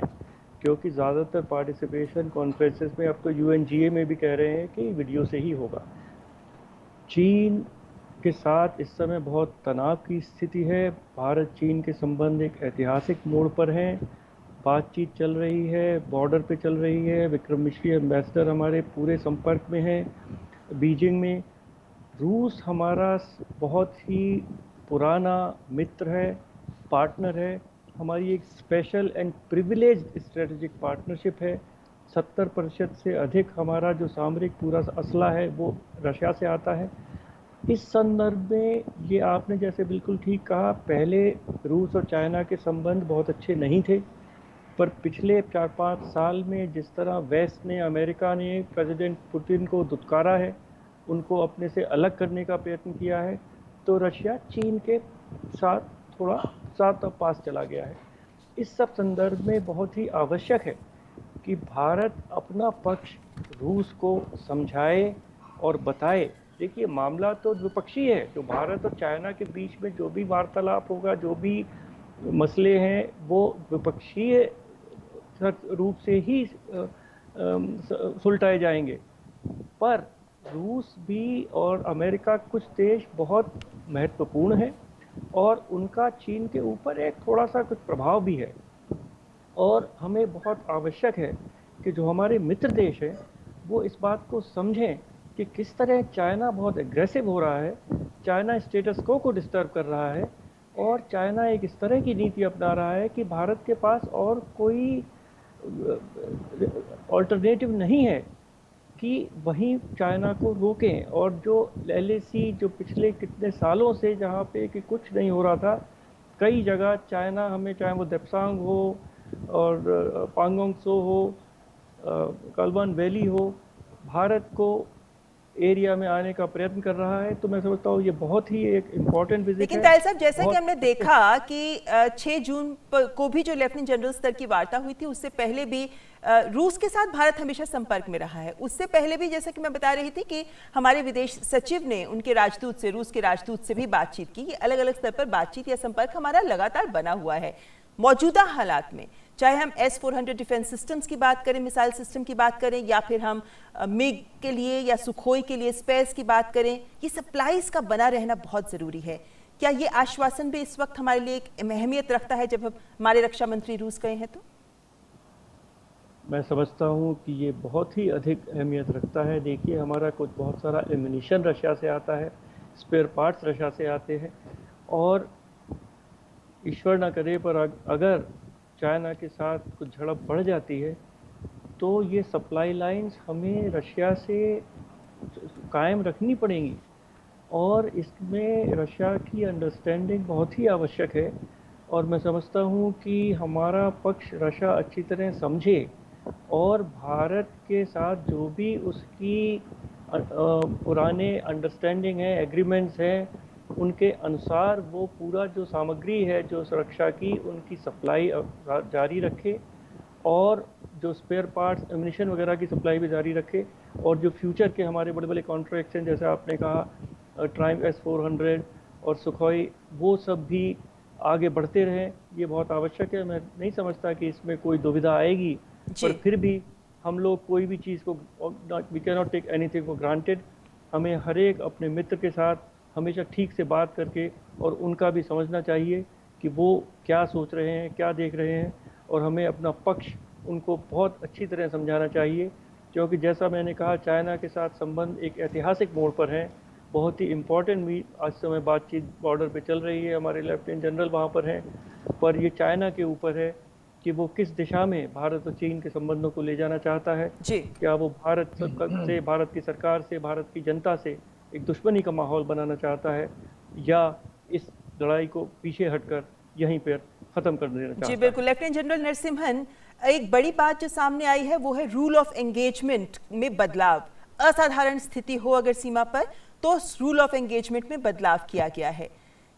क्योंकि ज़्यादातर पार्टिसिपेशन कॉन्फ्रेंसेस में अब तो UNGA में भी कह रहे हैं कि वीडियो से ही होगा। चीन के साथ इस समय बहुत तनाव की स्थिति है। भारत चीन के संबंध एक ऐतिहासिक मोड़ पर हैं। बातचीत चल रही है, बॉर्डर पे चल रही है। विक्रम मिश्री एम्बेसडर हमारे पूरे संपर्क में हैं बीजिंग में। रूस हमारा बहुत ही पुराना मित्र है, पार्टनर है। हमारी एक special and privileged strategic partnership है। 70% से अधिक हमारा जो सामरिक पूरा असला है वो रशिया से आता है। इस संदर्भ में ये आपने जैसे बिल्कुल ठीक कहा, पहले रूस और चाइना के संबंध बहुत अच्छे नहीं थे, पर पिछले 4-5 साल में जिस तरह वेस्ट ने, अमेरिका ने प्रेसिडेंट पुतिन को दुत्कारा है, उनको अपने से अलग करने का प्रयत्न किया है, तो रशिया चीन के साथ थोड़ा साथ पास चला गया है। इस सब संदर्भ में बहुत ही आवश्यक है कि भारत अपना पक्ष रूस को समझाए और बताए। देखिए, मामला तो द्विपक्षीय है। जो भारत और चाइना के बीच में जो भी वार्तालाप होगा, जो भी मसले हैं, वो द्विपक्षीय रूप से ही सुलझाए जाएंगे। पर रूस भी और अमेरिका, कुछ देश बहुत महत्वपूर्ण हैं और उनका चीन के ऊपर एक थोड़ा सा कुछ प्रभाव भी है। और हमें बहुत आवश्यक है कि जो हमारे मित्र देश हैं वो इस बात को समझें कि किस तरह चाइना बहुत एग्रेसिव हो रहा है, चाइना स्टेटस को डिस्टर्ब कर रहा है और चाइना एक इस तरह की नीति अपना रहा है कि भारत के पास और कोई ऑल्टरनेटिव नहीं है कि वहीं चाइना को रोकें। और जो LAC जो पिछले कितने सालों से जहाँ पे कि कुछ नहीं हो रहा था, कई जगह चाइना हमें, चाहे वो देप्सांग हो और पांगोंग त्सो हो, गलवान वैली हो, भारत को एरिया में आने का प्रयत्न कर रहा है। तो मैं समझता हूँ ये बहुत ही एक इम्पॉर्टेंट विजिट लेकिन है। तायल साहब, जैसा कि बहुत हमने देखा कि 6 जून को भी जो लेफ्टिनेंट जनरल स्तर की वार्ता हुई थी, उससे पहले भी रूस के साथ भारत हमेशा संपर्क में रहा है। उससे पहले भी जैसा कि मैं बता रही थी कि हमारे विदेश सचिव ने उनके राजदूत से, रूस के राजदूत से भी बातचीत की। अलग अलग स्तर पर बातचीत या संपर्क हमारा लगातार बना हुआ है। मौजूदा हालात में चाहे हम S-400 डिफेंस सिस्टम्स की बात करें, मिसाइल सिस्टम की बात करें, या फिर हम मिग के लिए या सुखोई के लिए स्पेस की बात करें, ये सप्लाईज का बना रहना बहुत ज़रूरी है। क्या ये आश्वासन भी इस वक्त हमारे लिए एक अहमियत रखता है जब हमारे रक्षा मंत्री रूस गए हैं? तो मैं समझता हूँ कि ये बहुत ही अधिक अहमियत रखता है। देखिए, हमारा कुछ बहुत सारा एम्यूनिशन रशिया से आता है, स्पेयर पार्ट्स रशिया से आते हैं, और ईश्वर ना करे पर अगर चाइना के साथ कुछ झड़प बढ़ जाती है तो ये सप्लाई लाइंस हमें रशिया से कायम रखनी पड़ेंगी, और इसमें रशिया की अंडरस्टैंडिंग बहुत ही आवश्यक है। और मैं समझता हूँ कि हमारा पक्ष रशिया अच्छी तरह समझे और भारत के साथ जो भी उसकी पुराने अंडरस्टैंडिंग है, एग्रीमेंट्स हैं, उनके अनुसार वो पूरा जो सामग्री है जो सुरक्षा की, उनकी सप्लाई जारी रखे, और जो स्पेयर पार्ट्स, एम्यूनिशन वगैरह की सप्लाई भी जारी रखे, और जो फ्यूचर के हमारे बड़े बड़े कॉन्ट्रैक्ट्स हैं, जैसे आपने कहा ट्राइम्फ S-400 और सुखोई, वो सब भी आगे बढ़ते रहें। ये बहुत आवश्यक है। मैं नहीं समझता कि इसमें कोई दुविधा आएगी, पर फिर भी हम लोग कोई भी चीज़ को, we can not take anything for granted. हमें हर एक अपने मित्र के साथ हमेशा ठीक से बात करके और उनका भी समझना चाहिए कि वो क्या सोच रहे हैं, क्या देख रहे हैं, और हमें अपना पक्ष उनको बहुत अच्छी तरह समझाना चाहिए। क्योंकि जैसा मैंने कहा, चाइना के साथ संबंध एक ऐतिहासिक मोड़ पर हैं, बहुत ही इम्पोर्टेंट भी आज समय बातचीत बॉर्डर पे चल रही है, हमारे लेफ्टिनेंट जनरल वहाँ पर हैं, पर ये चाइना के ऊपर है कि वो किस दिशा में भारत और चीन के संबंधों को ले जाना चाहता है। क्या वो भारत से, भारत की सरकार से, भारत की जनता से एक दुश्मनी का माहौल बनाना चाहता है, या इस लड़ाई को पीछे हटकर यहीं पर खत्म कर देना चाहता है? जी बिल्कुल। लेफ्टिनेंट जनरल नरसिम्हन, एक बड़ी बात जो सामने आई है वो है रूल ऑफ एंगेजमेंट में बदलाव। असाधारण स्थिति हो अगर सीमा पर, तो रूल ऑफ एंगेजमेंट में बदलाव किया गया है।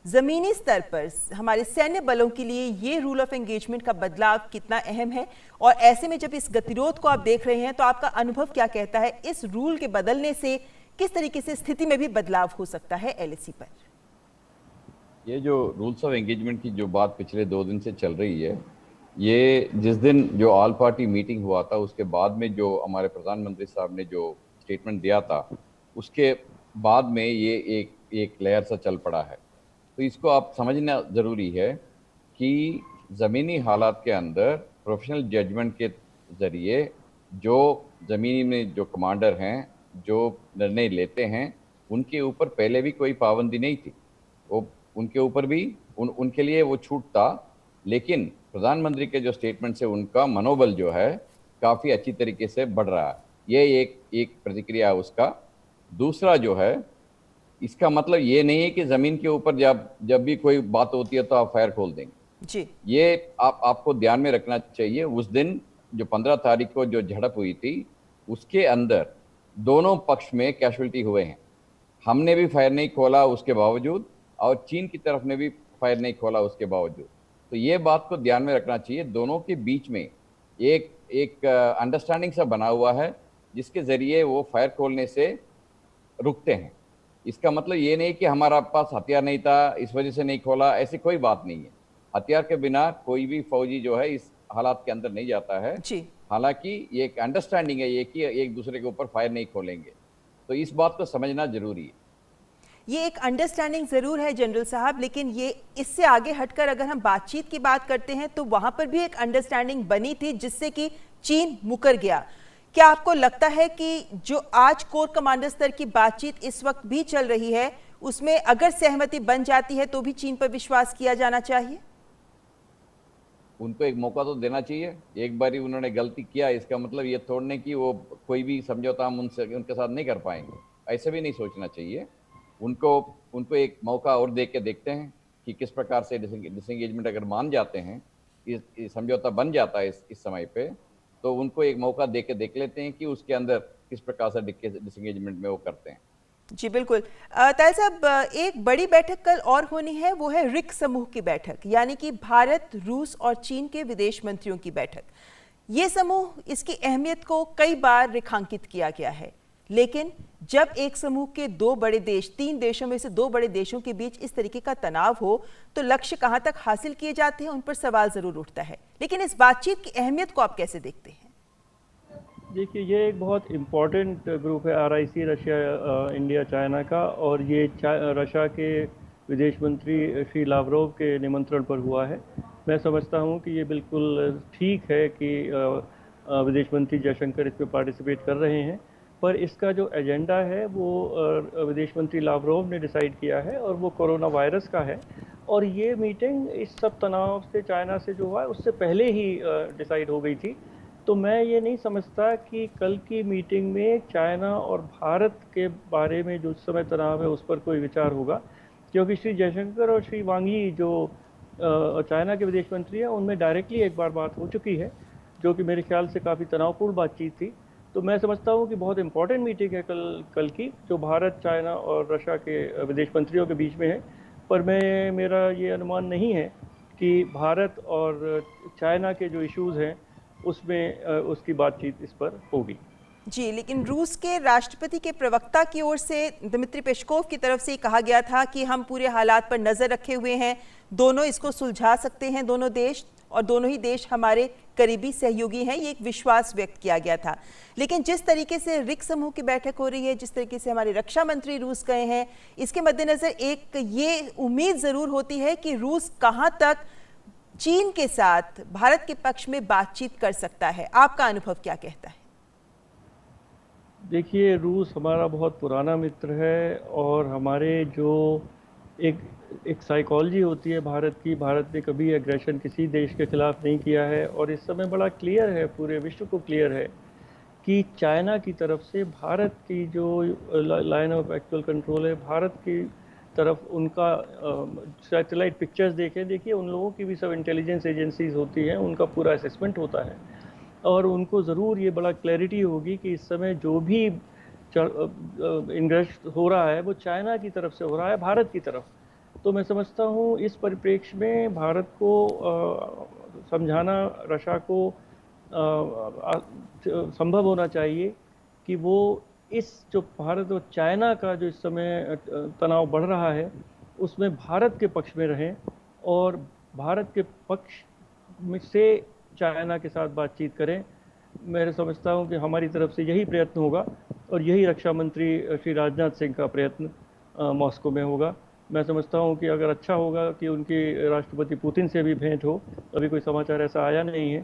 जमीनी स्तर पर हमारे सैन्य बलों के लिए ये रूल ऑफ एंगेजमेंट का बदलाव कितना अहम है, और ऐसे में जब इस गतिरोध को आप देख रहे हैं तो आपका अनुभव क्या कहता है? इस रूल के बदलने से किस तरीके से स्थिति में भी बदलाव हो सकता है LAC पर? ये जो रूल्स ऑफ एंगेजमेंट की जो बात पिछले 2 दिन से चल रही है, ये जिस दिन जो ऑल पार्टी मीटिंग हुआ था उसके बाद में जो हमारे प्रधानमंत्री साहब ने जो स्टेटमेंट दिया था, उसके बाद में ये एक लहर सा चल पड़ा है। तो इसको आप समझना ज़रूरी है कि ज़मीनी हालात के अंदर प्रोफेशनल जजमेंट के ज़रिए जो ज़मीनी में जो कमांडर हैं, जो निर्णय लेते हैं, उनके ऊपर पहले भी कोई पाबंदी नहीं थी। वो उनके ऊपर भी उनके लिए वो छूट था, लेकिन प्रधानमंत्री के जो स्टेटमेंट से उनका मनोबल जो है काफ़ी अच्छी तरीके से बढ़ रहा है। ये एक प्रतिक्रिया है उसका। दूसरा जो है, इसका मतलब ये नहीं है कि ज़मीन के ऊपर जब भी कोई बात होती है तो आप फायर खोल देंगे जी। ये आपको ध्यान में रखना चाहिए। उस दिन जो 15 तारीख को जो झड़प हुई थी, उसके अंदर दोनों पक्ष में कैजुअल्टी हुए हैं। हमने भी फायर नहीं खोला उसके बावजूद, और चीन की तरफ ने भी फायर नहीं खोला उसके बावजूद। तो ये बात को ध्यान में रखना चाहिए। दोनों के बीच में एक अंडरस्टैंडिंग सा बना हुआ है, जिसके ज़रिए वो फायर खोलने से रुकते हैं। इसका मतलब ये नहीं कि हमारा पास हथियार नहीं था इस वजह से नहीं खोला, ऐसी कोई बात नहीं है। हथियार के बिना कोई भी फौजी जो है इस हालात के अंदर नहीं जाता है। हालांकि ये एक अंडरस्टैंडिंग है ये कि एक दूसरे के ऊपर फायर नहीं खोलेंगे, तो इस बात को समझना जरूरी है। ये एक अंडरस्टैंडिंग जरूर है जनरल साहब, लेकिन ये इससे आगे हटकर अगर हम बातचीत की बात करते हैं तो वहां पर भी एक अंडरस्टैंडिंग बनी थी जिससे कि चीन मुकर गया। क्या आपको लगता है कि जो आज कोर कमांडर स्तर की बातचीत इस वक्त भी चल रही है, उसमें अगर सहमति बन जाती है तो भी चीन पर विश्वास किया जाना चाहिए? उनको एक मौका तो देना चाहिए। एक बारी उन्होंने गलती किया, इसका मतलब ये तोड़ने की वो कोई भी समझौता हम उनके साथ नहीं कर पाएंगे, ऐसे भी नहीं सोचना चाहिए। उनको एक मौका और दे के देखते हैं कि किस प्रकार से डिसएंगेजमेंट अगर मान जाते हैं, इस समझौता बन जाता है इस समय पे, तो उनको एक मौका दे के देख लेते हैं कि उसके अंदर किस प्रकार से डिसंगेजमेंट में वो करते हैं। जी बिल्कुल। ताहिर साहब, एक बड़ी बैठक कल और होनी है, वो है रिक समूह की बैठक, यानी कि भारत, रूस और चीन के विदेश मंत्रियों की बैठक। ये समूह, इसकी अहमियत को कई बार रेखांकित किया गया है, लेकिन जब एक समूह के दो बड़े देश, 3 देशों में से 2 बड़े देशों के बीच इस तरीके का तनाव हो, तो लक्ष्य कहां तक हासिल किए जाते हैं, उन पर सवाल जरूर उठता है। लेकिन इस बातचीत की अहमियत को आप कैसे देखते हैं? देखिए, ये एक बहुत इम्पॉर्टेंट ग्रुप है RIC, रशिया, इंडिया, चाइना का, और ये रशिया के विदेश मंत्री श्री लावरोव के निमंत्रण पर हुआ है। मैं समझता हूँ कि ये बिल्कुल ठीक है कि विदेश मंत्री जयशंकर इसमें पार्टिसिपेट कर रहे हैं, पर इसका जो एजेंडा है वो विदेश मंत्री लावरोव ने डिसाइड किया है, और वो कोरोना वायरस का है। और ये मीटिंग इस सब तनाव से, चाइना से जो हुआ है, उससे पहले ही डिसाइड हो गई थी। तो मैं ये नहीं समझता कि कल की मीटिंग में चाइना और भारत के बारे में जो उस समय तनाव है उस पर कोई विचार होगा, क्योंकि श्री जयशंकर और श्री वांग यी जो चाइना के विदेश मंत्री हैं, उनमें डायरेक्टली एक बार बात हो चुकी है, जो कि मेरे ख्याल से काफ़ी तनावपूर्ण बातचीत थी। तो मैं समझता हूँ कि बहुत इंपॉर्टेंट मीटिंग है कल की, जो भारत, चाइना और रशिया के विदेश मंत्रियों के बीच में है। पर मेरा ये अनुमान नहीं है कि भारत और चाइना के जो इश्यूज़ हैं उसमें उसकी बातचीत इस पर होगी। जी, लेकिन रूस के राष्ट्रपति के प्रवक्ता की ओर से, दिमित्री पेस्कोव की तरफ से कहा गया था कि हम पूरे हालात पर नजर रखे हुए हैं, दोनों इसको सुलझा सकते हैं दोनों देश, और दोनों ही देश हमारे करीबी सहयोगी हैं, ये एक विश्वास व्यक्त किया गया था। लेकिन जिस तरीके से रिक समूह की बैठक हो रही है, जिस तरीके से हमारे रक्षा मंत्री रूस गए हैं, इसके मद्देनजर एक ये उम्मीद जरूर होती है कि रूस कहां तक चीन के साथ भारत के पक्ष में बातचीत कर सकता है। आपका अनुभव क्या कहता है? देखिए, रूस हमारा बहुत पुराना मित्र है, और हमारे जो एक साइकोलॉजी होती है भारत की, भारत ने कभी एग्रेशन किसी देश के खिलाफ नहीं किया है, और इस समय बड़ा क्लियर है, पूरे विश्व को क्लियर है कि चाइना की तरफ से भारत की जो लाइन ऑफ एक्चुअल कंट्रोल है, भारत की तरफ उनका सैटेलाइट पिक्चर्स देखिए उन लोगों की भी सब इंटेलिजेंस एजेंसीज होती हैं, उनका पूरा असेसमेंट होता है, और उनको ज़रूर ये बड़ा क्लैरिटी होगी कि इस समय जो भी इन्वेस्ट हो रहा है वो चाइना की तरफ से हो रहा है, भारत की तरफ। तो मैं समझता हूँ इस परिप्रेक्ष्य में भारत को समझाना, रशिया को संभव होना चाहिए कि वो इस जो भारत और चाइना का जो इस समय तनाव बढ़ रहा है उसमें भारत के पक्ष में रहें, और भारत के पक्ष में से चाइना के साथ बातचीत करें। मैं समझता हूं कि हमारी तरफ से यही प्रयत्न होगा, और यही रक्षा मंत्री श्री राजनाथ सिंह का प्रयत्न मॉस्को में होगा। मैं समझता हूं कि अगर अच्छा होगा कि उनकी राष्ट्रपति पुतिन से भी भेंट हो। अभी कोई समाचार ऐसा आया नहीं है,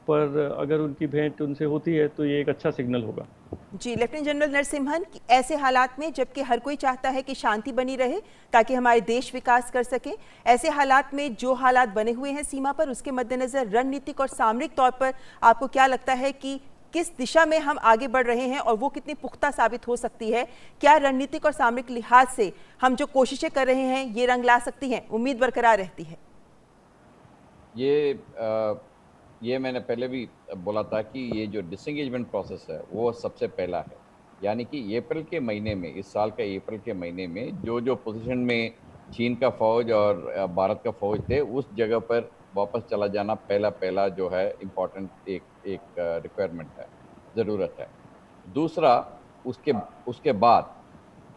पर अगर उनकी भेंट उनसे होती है तो ये एक अच्छा सिग्नल होगा। जी, लेफ्टिनेंट जनरल नरसिम्हन, ऐसे हालात में जबकि हर कोई चाहता है कि शांति बनी रहे ताकि हमारे देश विकास कर सके, ऐसे हालात में जो हालात बने हुए हैं सीमा पर, उसके मद्देनजर रणनीतिक और सामरिक तौर पर आपको क्या लगता है कि किस दिशा में हम आगे बढ़ रहे हैं और वो कितनी पुख्ता साबित हो सकती है? क्या रणनीतिक और सामरिक लिहाज से हम जो कोशिशें कर रहे हैं ये रंग ला सकती हैं, उम्मीद बरकरार रहती है? ये मैंने पहले भी बोला था कि ये जो डिसएंगेजमेंट प्रोसेस है वो सबसे पहला है, यानी कि अप्रैल के महीने में, इस साल के अप्रैल के महीने में जो पोजीशन में चीन का फौज और भारत का फौज थे, उस जगह पर वापस चला जाना पहला जो है इम्पोर्टेंट एक रिक्वायरमेंट है, ज़रूरत है। दूसरा, उसके बाद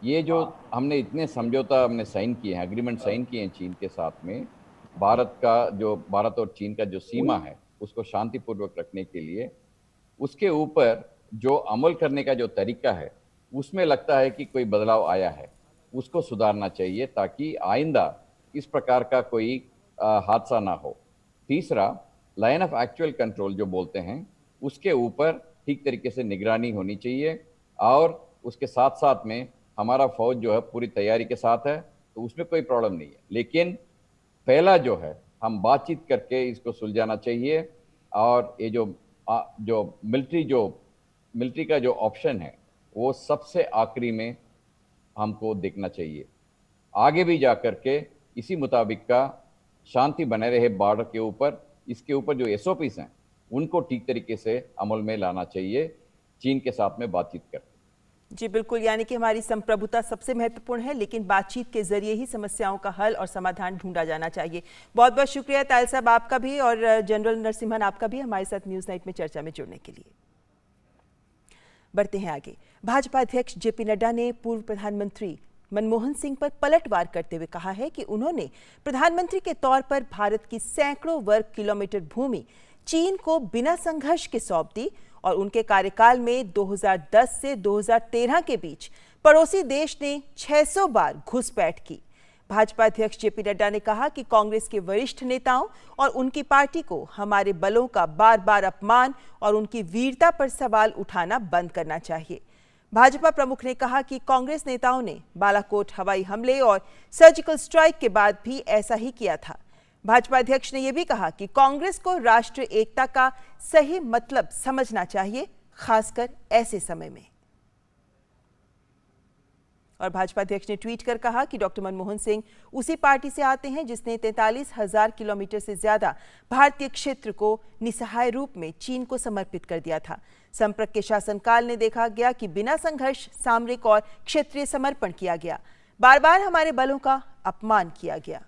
ये जो हमने इतने समझौता हमने साइन किए हैं, एग्रीमेंट साइन किए हैं चीन के साथ में, भारत और चीन का जो सीमा है उसको शांतिपूर्वक रखने के लिए, उसके ऊपर जो अमल करने का जो तरीका है उसमें लगता है कि कोई बदलाव आया है, उसको सुधारना चाहिए ताकि आइंदा इस प्रकार का कोई हादसा ना हो। तीसरा, लाइन ऑफ एक्चुअल कंट्रोल जो बोलते हैं, उसके ऊपर ठीक तरीके से निगरानी होनी चाहिए, और उसके साथ साथ में हमारा फौज जो है पूरी तैयारी के साथ है, तो उसमें कोई प्रॉब्लम नहीं है। लेकिन पहला जो है, हम बातचीत करके इसको सुलझाना चाहिए, और ये जो मिलिट्री का जो ऑप्शन है वो सबसे आखिरी में हमको देखना चाहिए। आगे भी जा कर के इसी मुताबिक का शांति बने रहे बॉर्डर के ऊपर, इसके ऊपर जो SOPs हैं उनको ठीक तरीके से अमल में लाना चाहिए। चीन के साथ में बातचीत करते। जी बिल्कुल, यानी कि हमारी संप्रभुता सबसे महत्वपूर्ण है, लेकिन बातचीत के जरिए ही समस्याओं का हल और समाधान ढूंढा जाना चाहिए। बहुत बहुत शुक्रिया तायल साहब आपका भी, और जनरल नरसिम्हन आपका भी हमारे साथ न्यूज़ नाइट में चर्चा में जुड़ने के लिए। बढ़ते हैं आगे। भाजपा अध्यक्ष जेपी नड्डा ने पूर्व प्रधानमंत्री मनमोहन सिंह पर पलटवार करते हुए कहा है कि उन्होंने प्रधानमंत्री के तौर पर भारत की सैकड़ों वर्ग किलोमीटर भूमि चीन को बिना संघर्ष के सौंप दी और उनके कार्यकाल में 2010 से 2013 के बीच पड़ोसी देश ने 600 बार घुसपैठ की। भाजपा अध्यक्ष जेपी नड्डा ने कहा कि कांग्रेस के वरिष्ठ नेताओं और उनकी पार्टी को हमारे बलों का बार बार अपमान और उनकी वीरता पर सवाल उठाना बंद करना चाहिए। भाजपा प्रमुख ने कहा कि कांग्रेस नेताओं ने बालाकोट हवाई हमले और सर्जिकल स्ट्राइक के बाद भी ऐसा ही किया था। भाजपा अध्यक्ष ने यह भी कहा कि कांग्रेस को राष्ट्रीय एकता का सही मतलब समझना चाहिए, खासकर ऐसे समय में। और भाजपा अध्यक्ष ने ट्वीट कर कहा कि डॉक्टर मनमोहन सिंह उसी पार्टी से आते हैं जिसने 43,000 किलोमीटर से ज्यादा भारतीय क्षेत्र को निसहाय रूप में चीन को समर्पित कर दिया था। संपर्क के शासनकाल ने देखा गया कि बिना संघर्ष सामरिक और क्षेत्रीय समर्पण किया गया, बार बार हमारे बलों का अपमान किया गया।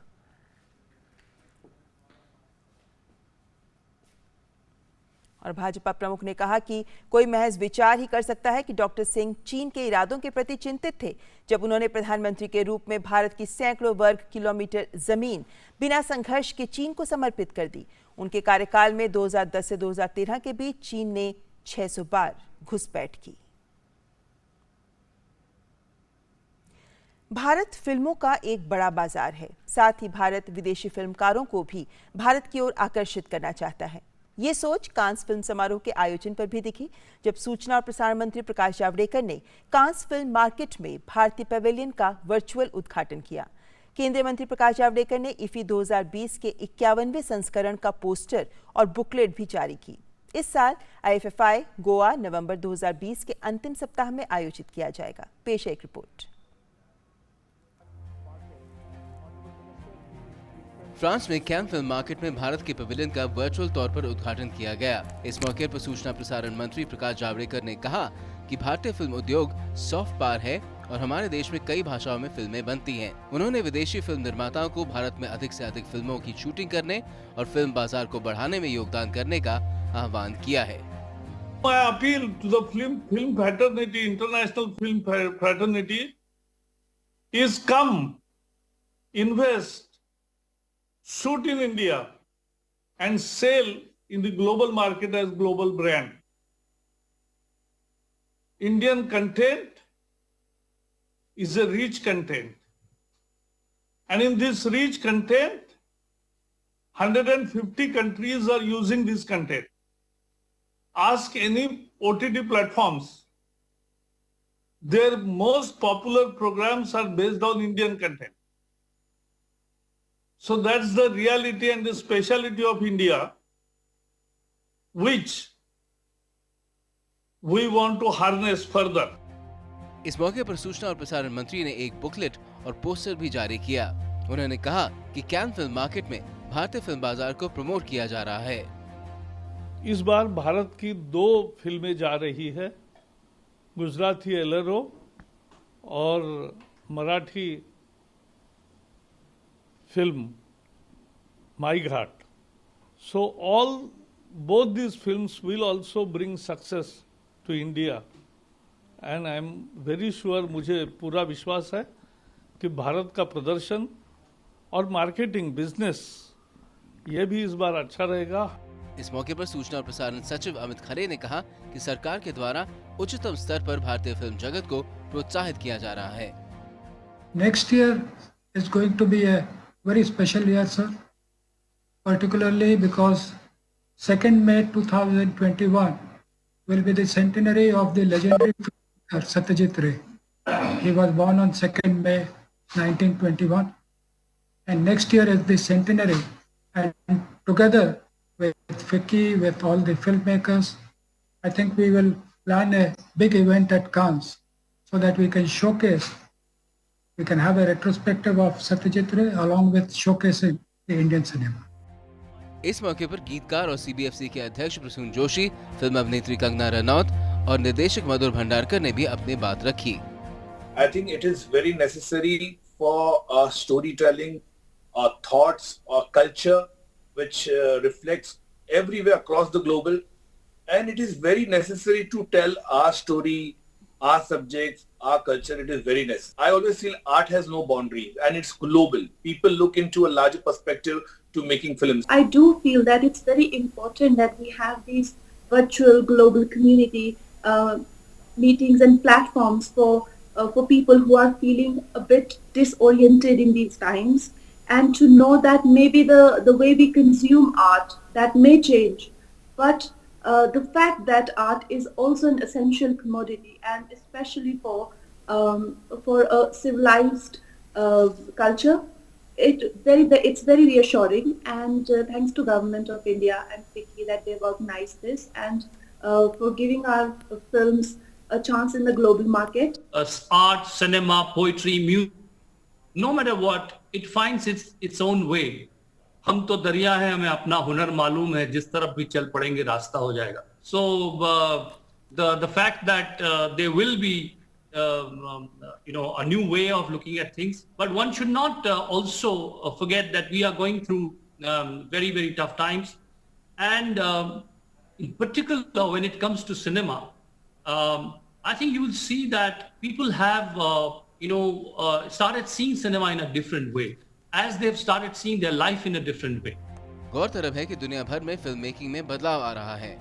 और भाजपा प्रमुख ने कहा कि कोई महज विचार ही कर सकता है कि डॉक्टर सिंह चीन के इरादों के प्रति चिंतित थे जब उन्होंने प्रधानमंत्री के रूप में भारत की सैकड़ों वर्ग किलोमीटर जमीन बिना संघर्ष के चीन को समर्पित कर दी। उनके कार्यकाल में 2010 से 2013 के बीच चीन ने 600 बार घुसपैठ की। भारत फिल्मों का एक बड़ा बाजार है, साथ ही भारत विदेशी फिल्मकारों को भी भारत की ओर आकर्षित करना चाहता है। ये सोच कांस फिल्म समारोह के आयोजन पर भी दिखी, जब सूचना और प्रसारण मंत्री प्रकाश जावड़ेकर ने कांस फिल्म मार्केट में भारतीय पवेलियन का वर्चुअल उद्घाटन किया। केंद्रीय मंत्री प्रकाश जावड़ेकर ने इफी 2020 के 51वें संस्करण का पोस्टर और बुकलेट भी जारी की। इस साल IFFI गोवा नवंबर 2020 के अंतिम सप्ताह में आयोजित किया जाएगा। पेश है एक रिपोर्ट। फ्रांस में कैन फिल्म मार्केट में भारत के पवेलियन का वर्चुअल तौर पर उद्घाटन किया गया। इस मौके पर सूचना प्रसारण मंत्री प्रकाश जावड़ेकर ने कहा कि भारतीय फिल्म उद्योग सॉफ्ट पावर है और हमारे देश में कई भाषाओं में फिल्में बनती हैं। उन्होंने विदेशी फिल्म निर्माताओं को भारत में अधिक से अधिक फिल्मों की शूटिंग करने और फिल्म बाजार को बढ़ाने में योगदान करने का आह्वान किया है। I appeal to the film fraternity, international film fraternity, is come, invest, shoot in India and sell in the global market as global brand. Indian content is a rich content. And in this rich content, 150 countries are using this content. Ask any OTT platforms. Their most popular programs are based on Indian content. So that's the reality and the speciality of India, which we want to harness further. इस मौके पर सूचना और प्रसारण मंत्री ने एक booklet और पोस्टर भी जारी किया। उन्होंने कहा कि कैन फिल्म मार्केट में भारतीय फिल्म बाजार को प्रमोट किया जा रहा है। इस बार भारत की 2 फिल्में जा रही है, गुजराती एलरो और Marathi film My Ghat. So both these films will also bring success to India, and I am very sure, मुझे पूरा विश्वास है कि भारत का प्रदर्शन और मार्केटिंग बिजनेस ये भी इस बार अच्छा रहेगा। इस मौके पर सूचना और प्रसारण सचिव अमित खरे ने कहा कि सरकार के द्वारा उच्चतम स्तर पर भारतीय फिल्म जगत को प्रोत्साहित किया जा रहा है। Next year is going to be a very special year, sir, particularly because 2nd May 2021 will be the centenary of the legendary filmmaker Satyajit Ray. He was born on 2nd May 1921, and next year is the centenary, and together with FICCI, with all the filmmakers, I think we will plan a big event at Cannes so that we can showcase. We can have a retrospective of Satyajit Ray along with showcasing the Indian cinema. इस मौके पर गीतकार और CBFC के अध्यक्ष Prasoon Joshi, film अभिनेत्री कंगना रनौत और निर्देशक मधुर भंडारकर ने भी अपनी बात रखी। I think it is very necessary for storytelling, thoughts, or culture which reflects everywhere across the global, and it is very necessary to tell our story, our subjects, our culture. It is very necessary. I always feel art has no boundaries and it's global. People look into a larger perspective to making films. I do feel that it's very important that we have these virtual global community meetings and platforms for people who are feeling a bit disoriented in these times, and to know that maybe the way we consume art, that may change, but the fact that art is also an essential commodity, and especially for a civilized culture, it's very reassuring. And thanks to Government of India and FICCI that they've organized this, and for giving our films a chance in the global market. Art, cinema, poetry, music, no matter what, it finds its own way. हम तो दरिया है, हमें अपना हुनर मालूम है, जिस तरफ भी चल पड़ेंगे रास्ता हो जाएगा. So the fact that there will be a new way of looking at things, but one should not also forget that we are going through very, very tough times, and in particular when it comes to cinema, I think you will see that people have started seeing cinema in a different way, as they've started seeing their life in a different way. गौरतलब है कि दुनिया भर में film making में बदलाव आ रहा है।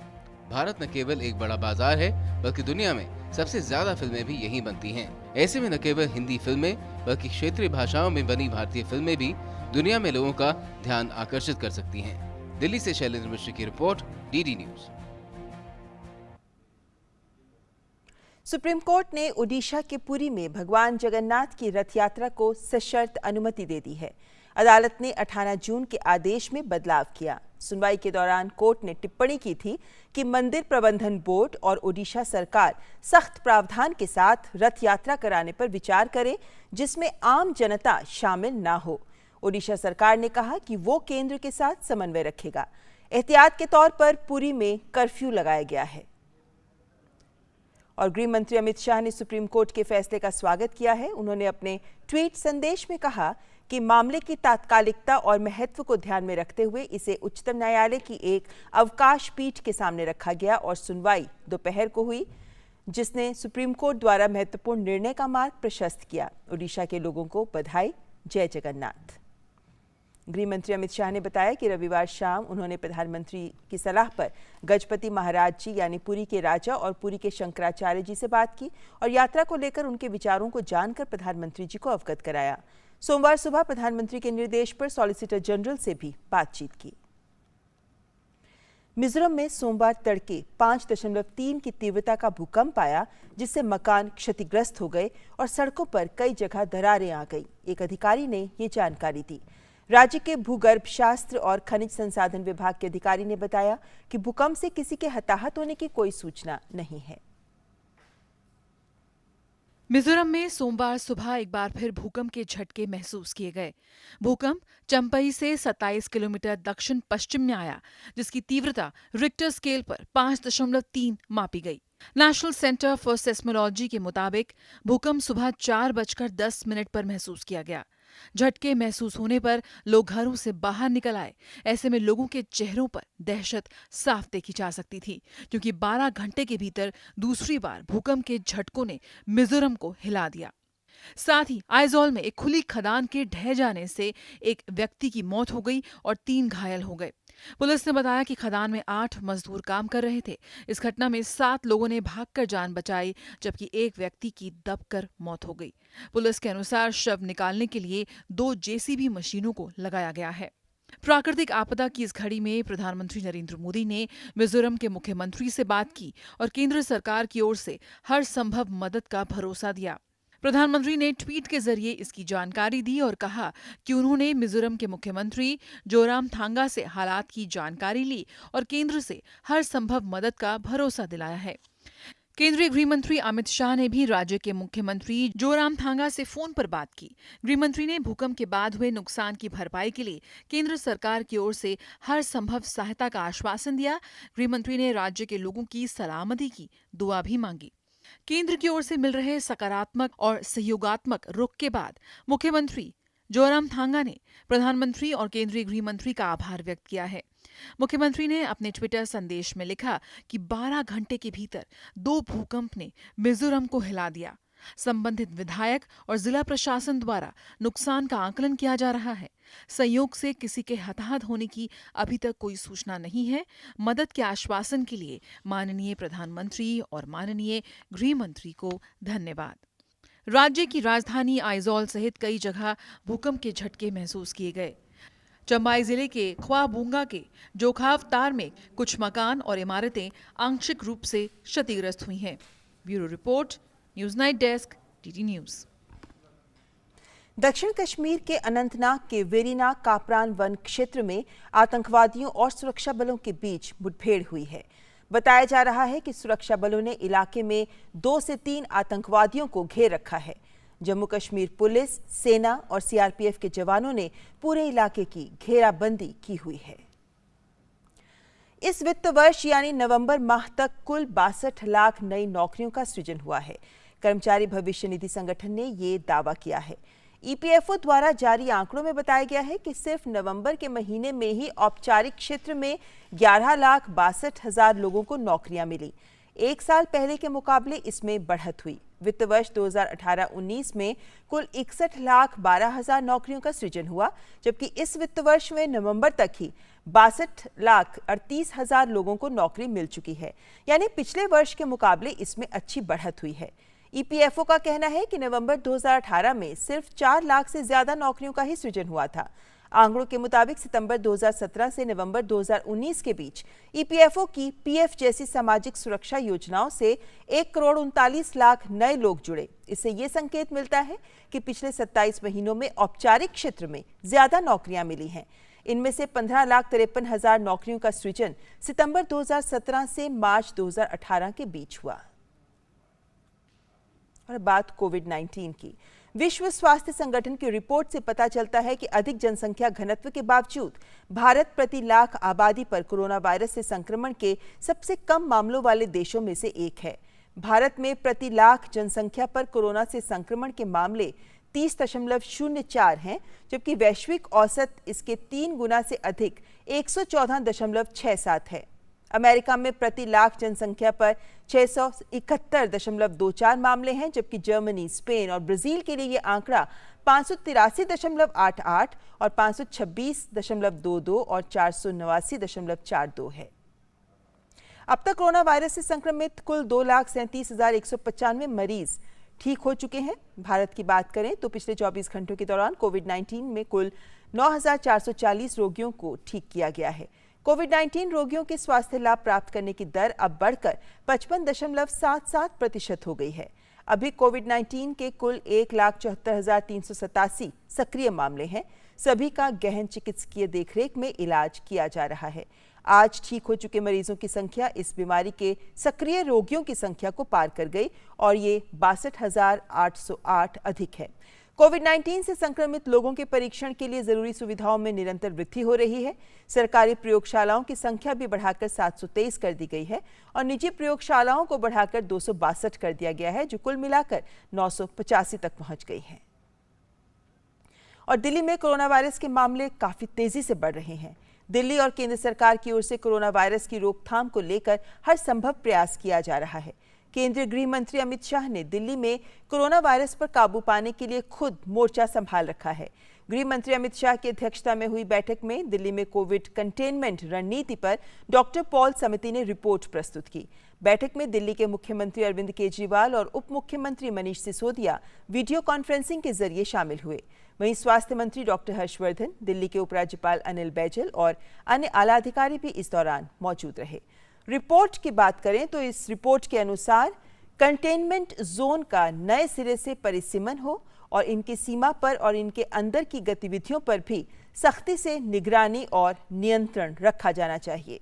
भारत न केवल एक बड़ा बाजार है, बल्कि दुनिया में सबसे ज्यादा फिल्में भी यहीं बनती हैं। ऐसे में न केवल हिंदी फिल्में, बल्कि क्षेत्रीय भाषाओं में बनी भारतीय फिल्में भी दुनिया में लोगों का ध्यान आकर्षित कर सकती हैं। दिल्ली से शैलेंद्र मिश्र की report, DD news. Supreme court ने ओडिशा के पुरी में भगवान जगन्नाथ की रथ यात्रा को सशर्त अनुमति दे दी है। अदालत ने 18 जून के आदेश में बदलाव किया। सुनवाई के दौरान कोर्ट ने टिप्पणी की थी कि मंदिर प्रबंधन बोर्ड और ओडिशा सरकार सख्त प्रावधान के साथ रथ यात्रा कराने पर विचार करे, जिसमें आम जनता शामिल ना हो। ओडिशा सरकार ने कहा कि वो केंद्र के साथ समन्वय रखेगा। एहतियात के तौर पर पुरी में कर्फ्यू लगाया गया है। और गृह मंत्री अमित शाह ने सुप्रीम कोर्ट के फैसले का स्वागत किया है। उन्होंने अपने ट्वीट संदेश में कहा कि मामले की तात्कालिकता और महत्व को ध्यान में रखते हुए इसे उच्चतम न्यायालय की एक अवकाश पीठ के सामने रखा गया और सुनवाई दोपहर को हुई, जिसने सुप्रीम कोर्ट द्वारा महत्वपूर्ण निर्णय का मार्ग प्रशस्त किया। ओडिशा के लोगों को बधाई। जय जगन्नाथ। गृह मंत्री अमित शाह ने बताया कि रविवार शाम उन्होंने प्रधानमंत्री की सलाह पर गजपति महाराज जी यानी पुरी के राजा और पुरी के शंकराचार्य जी से बात की और यात्रा को लेकर उनके विचारों को जानकर प्रधानमंत्री जी को अवगत कराया। सोमवार सुबह प्रधानमंत्री के निर्देश पर सॉलिसिटर जनरल से भी बातचीत की। मिजोरम में सोमवार तड़के 5.3 की तीव्रता का भूकंप आया, जिससे मकान क्षतिग्रस्त हो गए और सड़कों पर कई जगह दरारें आ गई। एक अधिकारी ने ये जानकारी दी। राज्य के भूगर्भ शास्त्र और खनिज संसाधन विभाग के अधिकारी ने बताया कि भूकंप से किसी के हताहत होने की कोई सूचना नहीं है। मिजोरम में सोमवार सुबह एक बार फिर भूकंप के झटके महसूस किए गए। भूकंप चंपई से 27 किलोमीटर दक्षिण पश्चिम में आया, जिसकी तीव्रता रिक्टर स्केल पर 5.3 मापी गई। नेशनल सेंटर फॉर सेस्मोलॉजी के मुताबिक भूकंप सुबह 4:10 पर महसूस किया गया। झटके महसूस होने पर लोग घरों से बाहर निकल आए। ऐसे में लोगों के चेहरों पर दहशत साफ देखी जा सकती थी, क्योंकि 12 घंटे के भीतर दूसरी बार भूकंप के झटकों ने मिजोरम को हिला दिया। साथ ही आइजोल में एक खुली खदान के ढह जाने से एक व्यक्ति की मौत हो गई और 3 घायल हो गए। पुलिस ने बताया कि खदान में 8 मजदूर काम कर रहे थे। इस घटना में 7 लोगों ने भागकर जान बचाई, जबकि एक व्यक्ति की दबकर मौत हो गई। पुलिस के अनुसार शव निकालने के लिए 2 जेसीबी मशीनों को लगाया गया है। प्राकृतिक आपदा की इस घड़ी में प्रधानमंत्री नरेंद्र मोदी ने मिजोरम के मुख्यमंत्री से बात की और केंद्र सरकार की ओर से हर संभव मदद का भरोसा दिया। प्रधानमंत्री ने ट्वीट के जरिए इसकी जानकारी दी और कहा कि उन्होंने मिजोरम के मुख्यमंत्री जोरामथांगा से हालात की जानकारी ली और केंद्र से हर संभव मदद का भरोसा दिलाया है। केंद्रीय गृह मंत्री अमित शाह ने भी राज्य के मुख्यमंत्री जोरामथांगा से फोन पर बात की। गृह मंत्री ने भूकंप के बाद हुए नुकसान की भरपाई के लिए केंद्र सरकार की ओर से हर संभव सहायता का आश्वासन दिया। गृह मंत्री ने राज्य के लोगों की सलामती की दुआ भी मांगी। केंद्र की ओर से मिल रहे सकारात्मक और सहयोगात्मक रुख के बाद मुख्यमंत्री जोरामथांगा ने प्रधानमंत्री और केंद्रीय गृह मंत्री का आभार व्यक्त किया है। मुख्यमंत्री ने अपने ट्विटर संदेश में लिखा कि 12 घंटे के भीतर 2 भूकंप ने मिजोरम को हिला दिया। संबंधित विधायक और जिला प्रशासन द्वारा नुकसान का आकलन किया जा रहा है। संयोग से किसी के हताहत होने की अभी तक कोई सूचना नहीं है। मदद के आश्वासन के लिए माननीय प्रधानमंत्री और माननीय गृह मंत्री को धन्यवाद। राज्य की राजधानी आइजॉल सहित कई जगह भूकंप के झटके महसूस किए गए। चंबाई जिले के ख्वाबूंगा के जोखाव तार में कुछ मकान और इमारतें आंशिक रूप से क्षतिग्रस्त हुई हैं। Bureau report, news night desk, TT news. दक्षिण कश्मीर के अनंतनाग के वेरीनाग कापरान वन क्षेत्र में आतंकवादियों और सुरक्षा बलों के बीच मुठभेड़ हुई है। बताया जा रहा है कि सुरक्षा बलों ने इलाके में 2 से 3 आतंकवादियों को घेर रखा है। जम्मू कश्मीर पुलिस, सेना और सीआरपीएफ के जवानों ने पूरे इलाके की घेराबंदी की हुई है। इस वित्त वर्ष यानी नवंबर माह तक कुल 62 लाख नई नौकरियों का सृजन हुआ है। कर्मचारी भविष्य निधि संगठन ने ये दावा किया है। ईपीएफओ द्वारा जारी आंकड़ों में बताया गया है कि सिर्फ नवंबर के महीने में ही औपचारिक क्षेत्र में 11,62,000 लोगों को नौकरियां मिली। एक साल पहले के मुकाबले इसमें बढ़त हुई। वित्त वर्ष 2018-19 में कुल 61,12,000 नौकरियों का सृजन हुआ, जबकि इस वित्त वर्ष में नवंबर तक ही 62,38,000 लोगों को नौकरी मिल चुकी है। यानी पिछले वर्ष के मुकाबले इसमें अच्छी बढ़त हुई है। ईपीएफओ का कहना है कि नवंबर 2018 में सिर्फ 4 लाख से ज्यादा नौकरियों का ही सृजन हुआ था। आंकड़ों के मुताबिक सितंबर 2017 से नवंबर 2019 के बीच ईपीएफओ की पीएफ जैसी सामाजिक सुरक्षा योजनाओं से 1,39 लाख नए लोग जुड़े। इससे ये संकेत मिलता है कि पिछले 27 महीनों में औपचारिक क्षेत्र में ज्यादा नौकरियां मिली हैं। इनमें से 15,53,000 नौकरियों का सृजन सितंबर 2017 से मार्च 2018 के बीच हुआ। और बात कोविड-19 की। विश्व स्वास्थ्य संगठन की रिपोर्ट से पता चलता है कि अधिक जनसंख्या घनत्व के बावजूद भारत प्रति लाख आबादी पर कोरोना वायरस से संक्रमण के सबसे कम मामलों वाले देशों में से एक है। भारत में प्रति लाख जनसंख्या पर कोरोना से संक्रमण के मामले 30.04 हैं, जबकि वैश्विक औसत इसके 3 गुना से अधिक 114.67 है। अमेरिका में प्रति लाख जनसंख्या पर 671.24 मामले हैं, जबकि जर्मनी, स्पेन और ब्राजील के लिए ये आंकड़ा 583.88 और 526.22 और 489.42 है। अब तक कोरोना वायरस से संक्रमित कुल 2,37,195 मरीज ठीक हो चुके हैं। भारत की बात करें तो पिछले 24 घंटों के दौरान कोविड-19 में कुल 9,440 रोगियों को ठीक किया गया है। कोविड-19 रोगियों के स्वास्थ्य लाभ प्राप्त करने की दर अब बढ़कर 55.77% हो गई है। अभी कोविड-19 के कुल 1,74,387 सक्रिय मामले हैं। सभी का गहन चिकित्सकीय देखरेख में इलाज किया जा रहा है। आज ठीक हो चुके मरीजों की संख्या इस बीमारी के सक्रिय रोगियों की संख्या को पार कर गई और ये 62,808 अधिक है। कोविड-19 से संक्रमित लोगों के परीक्षण के लिए जरूरी सुविधाओं में निरंतर वृद्धि हो रही है। सरकारी प्रयोगशालाओं की संख्या भी बढ़ाकर 723 कर दी गई है और निजी प्रयोगशालाओं को बढ़ाकर 262 कर दिया गया है, जो कुल मिलाकर 985 तक पहुंच गई है। और दिल्ली में कोरोना वायरस के मामले काफी तेजी से बढ़ रहे हैं। दिल्ली और केंद्र सरकार की ओर से कोरोना वायरस की रोकथाम को लेकर हर संभव प्रयास किया जा रहा है। केंद्रीय गृह मंत्री अमित शाह ने दिल्ली में कोरोना वायरस पर काबू पाने के लिए खुद मोर्चा संभाल रखा है। गृह मंत्री अमित शाह की अध्यक्षता में हुई बैठक में दिल्ली में कोविड कंटेनमेंट रणनीति पर डॉक्टर पॉल समिति ने रिपोर्ट प्रस्तुत की। बैठक में दिल्ली के मुख्यमंत्री अरविंद केजरीवाल और उप मुख्यमंत्री मनीष सिसोदिया वीडियो कॉन्फ्रेंसिंग के जरिए शामिल हुए। वहीं स्वास्थ्य मंत्री डॉक्टर हर्षवर्धन, दिल्ली के उपराज्यपाल अनिल बैजल और अन्य आला अधिकारी भी इस दौरान मौजूद रहे। रिपोर्ट की बात करें तो इस रिपोर्ट के अनुसार कंटेनमेंट जोन का नए सिरे से परिसीमन हो और इनकी सीमा पर और इनके अंदर की गतिविधियों पर भी सख्ती से निगरानी और नियंत्रण रखा जाना चाहिए।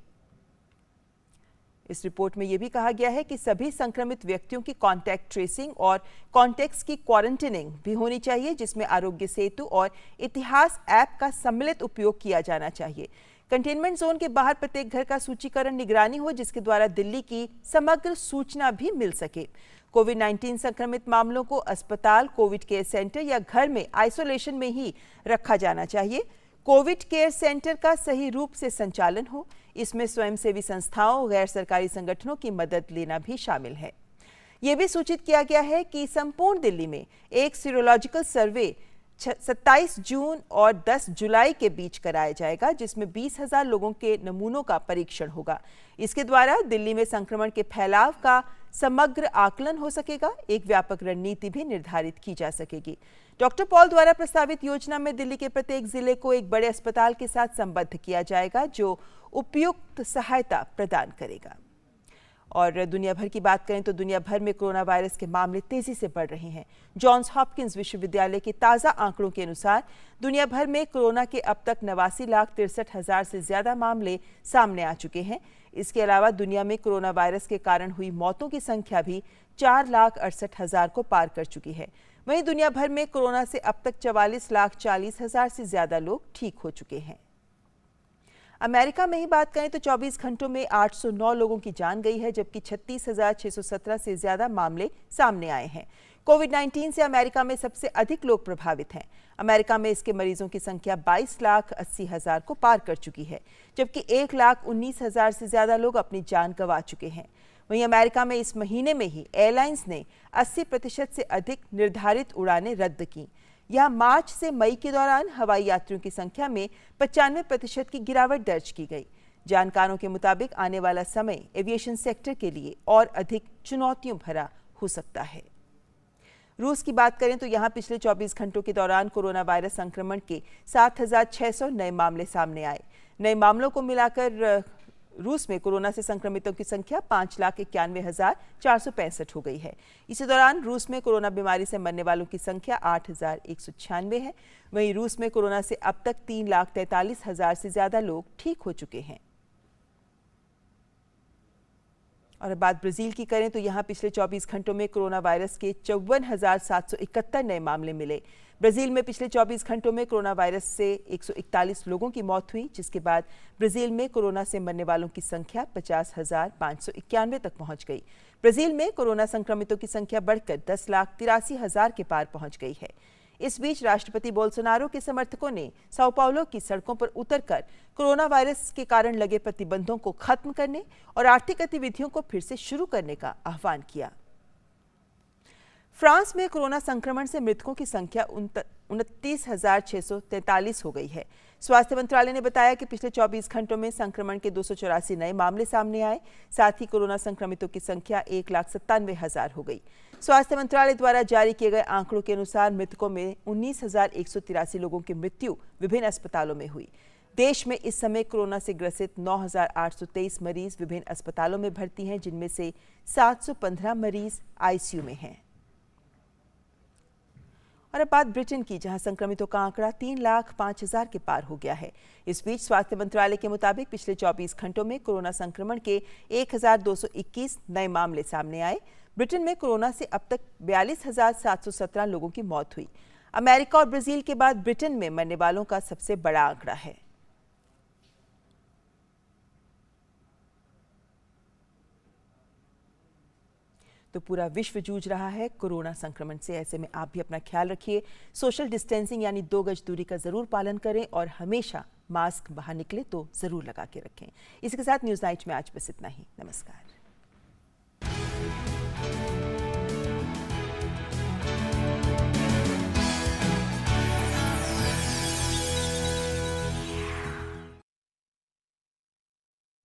इस रिपोर्ट में यह भी कहा गया है कि सभी संक्रमित व्यक्तियों की कॉन्टैक्ट ट्रेसिंग और कॉन्टैक्ट्स की क्वारंटाइनिंग भी होनी चाहिए, जिसमें आरोग्य सेतु और इतिहास ऐप का सम्मिलित उपयोग किया जाना चाहिए। कंटेनमेंट जोन के बाहर प्रत्येक घर का सूचीकरण निगरानी हो, जिसके द्वारा दिल्ली की समग्र सूचना भी मिल सके। कोविड-19 संक्रमित मामलों को अस्पताल, कोविड केयर सेंटर या घर में आइसोलेशन में ही रखा जाना चाहिए। कोविड केयर सेंटर का सही रूप से संचालन हो, इसमें स्वयंसेवी संस्थाओं, गैर सरकारी संगठनों की मदद लेना भी शामिल है। यह भी सूचित किया गया है कि संपूर्ण दिल्ली में एक सीरोलॉजिकल सर्वे 27 जून और 10 जुलाई के बीच कराया जाएगा, जिसमें 20,000 लोगों के नमूनों का परीक्षण होगा। इसके द्वारा दिल्ली में संक्रमण के फैलाव का समग्र आकलन हो सकेगा। एक व्यापक रणनीति भी निर्धारित की जा सकेगी। डॉक्टर पॉल द्वारा प्रस्तावित योजना में दिल्ली के प्रत्येक जिले को एक बड़े अस्पताल के साथ संबद्ध किया जाएगा, जो उपयुक्त सहायता प्रदान करेगा। और दुनिया भर की बात करें तो दुनिया भर में कोरोना वायरस के मामले तेजी से बढ़ रहे हैं। जॉन्स हॉपकिंस विश्वविद्यालय के ताज़ा आंकड़ों के अनुसार दुनिया भर में कोरोना के अब तक 89,63,000 से ज्यादा मामले सामने आ चुके हैं। इसके अलावा दुनिया में कोरोना वायरस के कारण हुई मौतों की संख्या भी 4,68,000 को पार कर चुकी है। वहीं दुनिया भर में कोरोना से अब तक 44,40,000 से ज्यादा लोग ठीक हो चुके हैं। अमेरिका में ही बात करें तो 24 घंटों में 809 लोगों की जान गई है, जबकि 36,617 से ज्यादा मामले सामने आए हैं। कोविड-19 से अमेरिका में सबसे अधिक लोग प्रभावित हैं। अमेरिका में इसके मरीजों की संख्या 22,80,000 को पार कर चुकी है, जबकि 1,19,000 से ज्यादा लोग अपनी जान गंवा चुके हैं। वहीं अमेरिका में इस महीने में ही एयरलाइंस ने 80% से अधिक निर्धारित उड़ानें रद्द की। यहां मार्च से मई के दौरान हवाई यात्रियों की संख्या में 95% की गिरावट दर्ज की गई। जानकारों के मुताबिक आने वाला समय एविएशन सेक्टर के लिए और अधिक चुनौतियों भरा हो सकता है। रूस की बात करें तो यहां पिछले 24 घंटों के दौरान कोरोना वायरस संक्रमण के 7,600 नए मामले सामने आए। नए मामलों को मिलाकर रूस में कोरोना से संक्रमितों की संख्या 5,91,465 हो गई है। इसी दौरान रूस में कोरोना बीमारी से मरने वालों की संख्या 8,196 है। वहीं रूस में कोरोना से अब तक 3,43,000 से ज्यादा लोग ठीक हो चुके हैं। और अब बात ब्राजील की करें तो यहां पिछले 24 घंटों में कोरोना वायरस के 54,771 नए मामले मिले। ब्राजील में पिछले 24 घंटों में कोरोना वायरस से 141 लोगों की मौत हुई, जिसके बाद ब्राजील में कोरोना से मरने वालों की संख्या 50,591 तक पहुंच गई। ब्राजील में कोरोना संक्रमितों की संख्या बढ़कर 10,83,000 के पार पहुंच गई है। इस बीच राष्ट्रपति बोल्सोनारो के समर्थकों ने साओ पाउलो की सड़कों पर उतरकर कोरोना वायरस के कारण लगे प्रतिबंधों को खत्म करने और आर्थिक गतिविधियों को फिर से शुरू करने का आह्वान किया। फ्रांस में कोरोना संक्रमण से मृतकों की संख्या 29,643 हो गई है। स्वास्थ्य मंत्रालय ने बताया कि पिछले 24 घंटों में संक्रमण के 284 नए मामले सामने आए। साथ ही कोरोना संक्रमितों की संख्या 1,97,000 हो गई। स्वास्थ्य मंत्रालय द्वारा जारी किए गए आंकड़ों के अनुसार मृतकों में 19,183 लोगों की मृत्यु विभिन्न अस्पतालों में हुई। देश में इस समय कोरोना से ग्रसित 9,823 मरीज विभिन्न अस्पतालों में भर्ती हैं, जिनमें से 715 मरीज आईसीयू में हैं। और अब बात ब्रिटेन की, जहां संक्रमितों का आंकड़ा 3,05,000 के पार हो गया है। इस बीच स्वास्थ्य मंत्रालय के मुताबिक पिछले 24 घंटों में कोरोना संक्रमण के 1,221 नए मामले सामने आए। ब्रिटेन में कोरोना से अब तक 42,717 लोगों की मौत हुई। अमेरिका और ब्राजील के बाद ब्रिटेन में मरने वालों का सबसे बड़ा आंकड़ा है। तो पूरा विश्व जूझ रहा है कोरोना संक्रमण से। ऐसे में आप भी अपना ख्याल रखिए, सोशल डिस्टेंसिंग यानी 2 गज दूरी का जरूर पालन करें और हमेशा मास्क बाहर निकले तो जरूर लगा के रखें। इसी के साथ न्यूज़ नाइट में आज बस इतना ही। नमस्कार।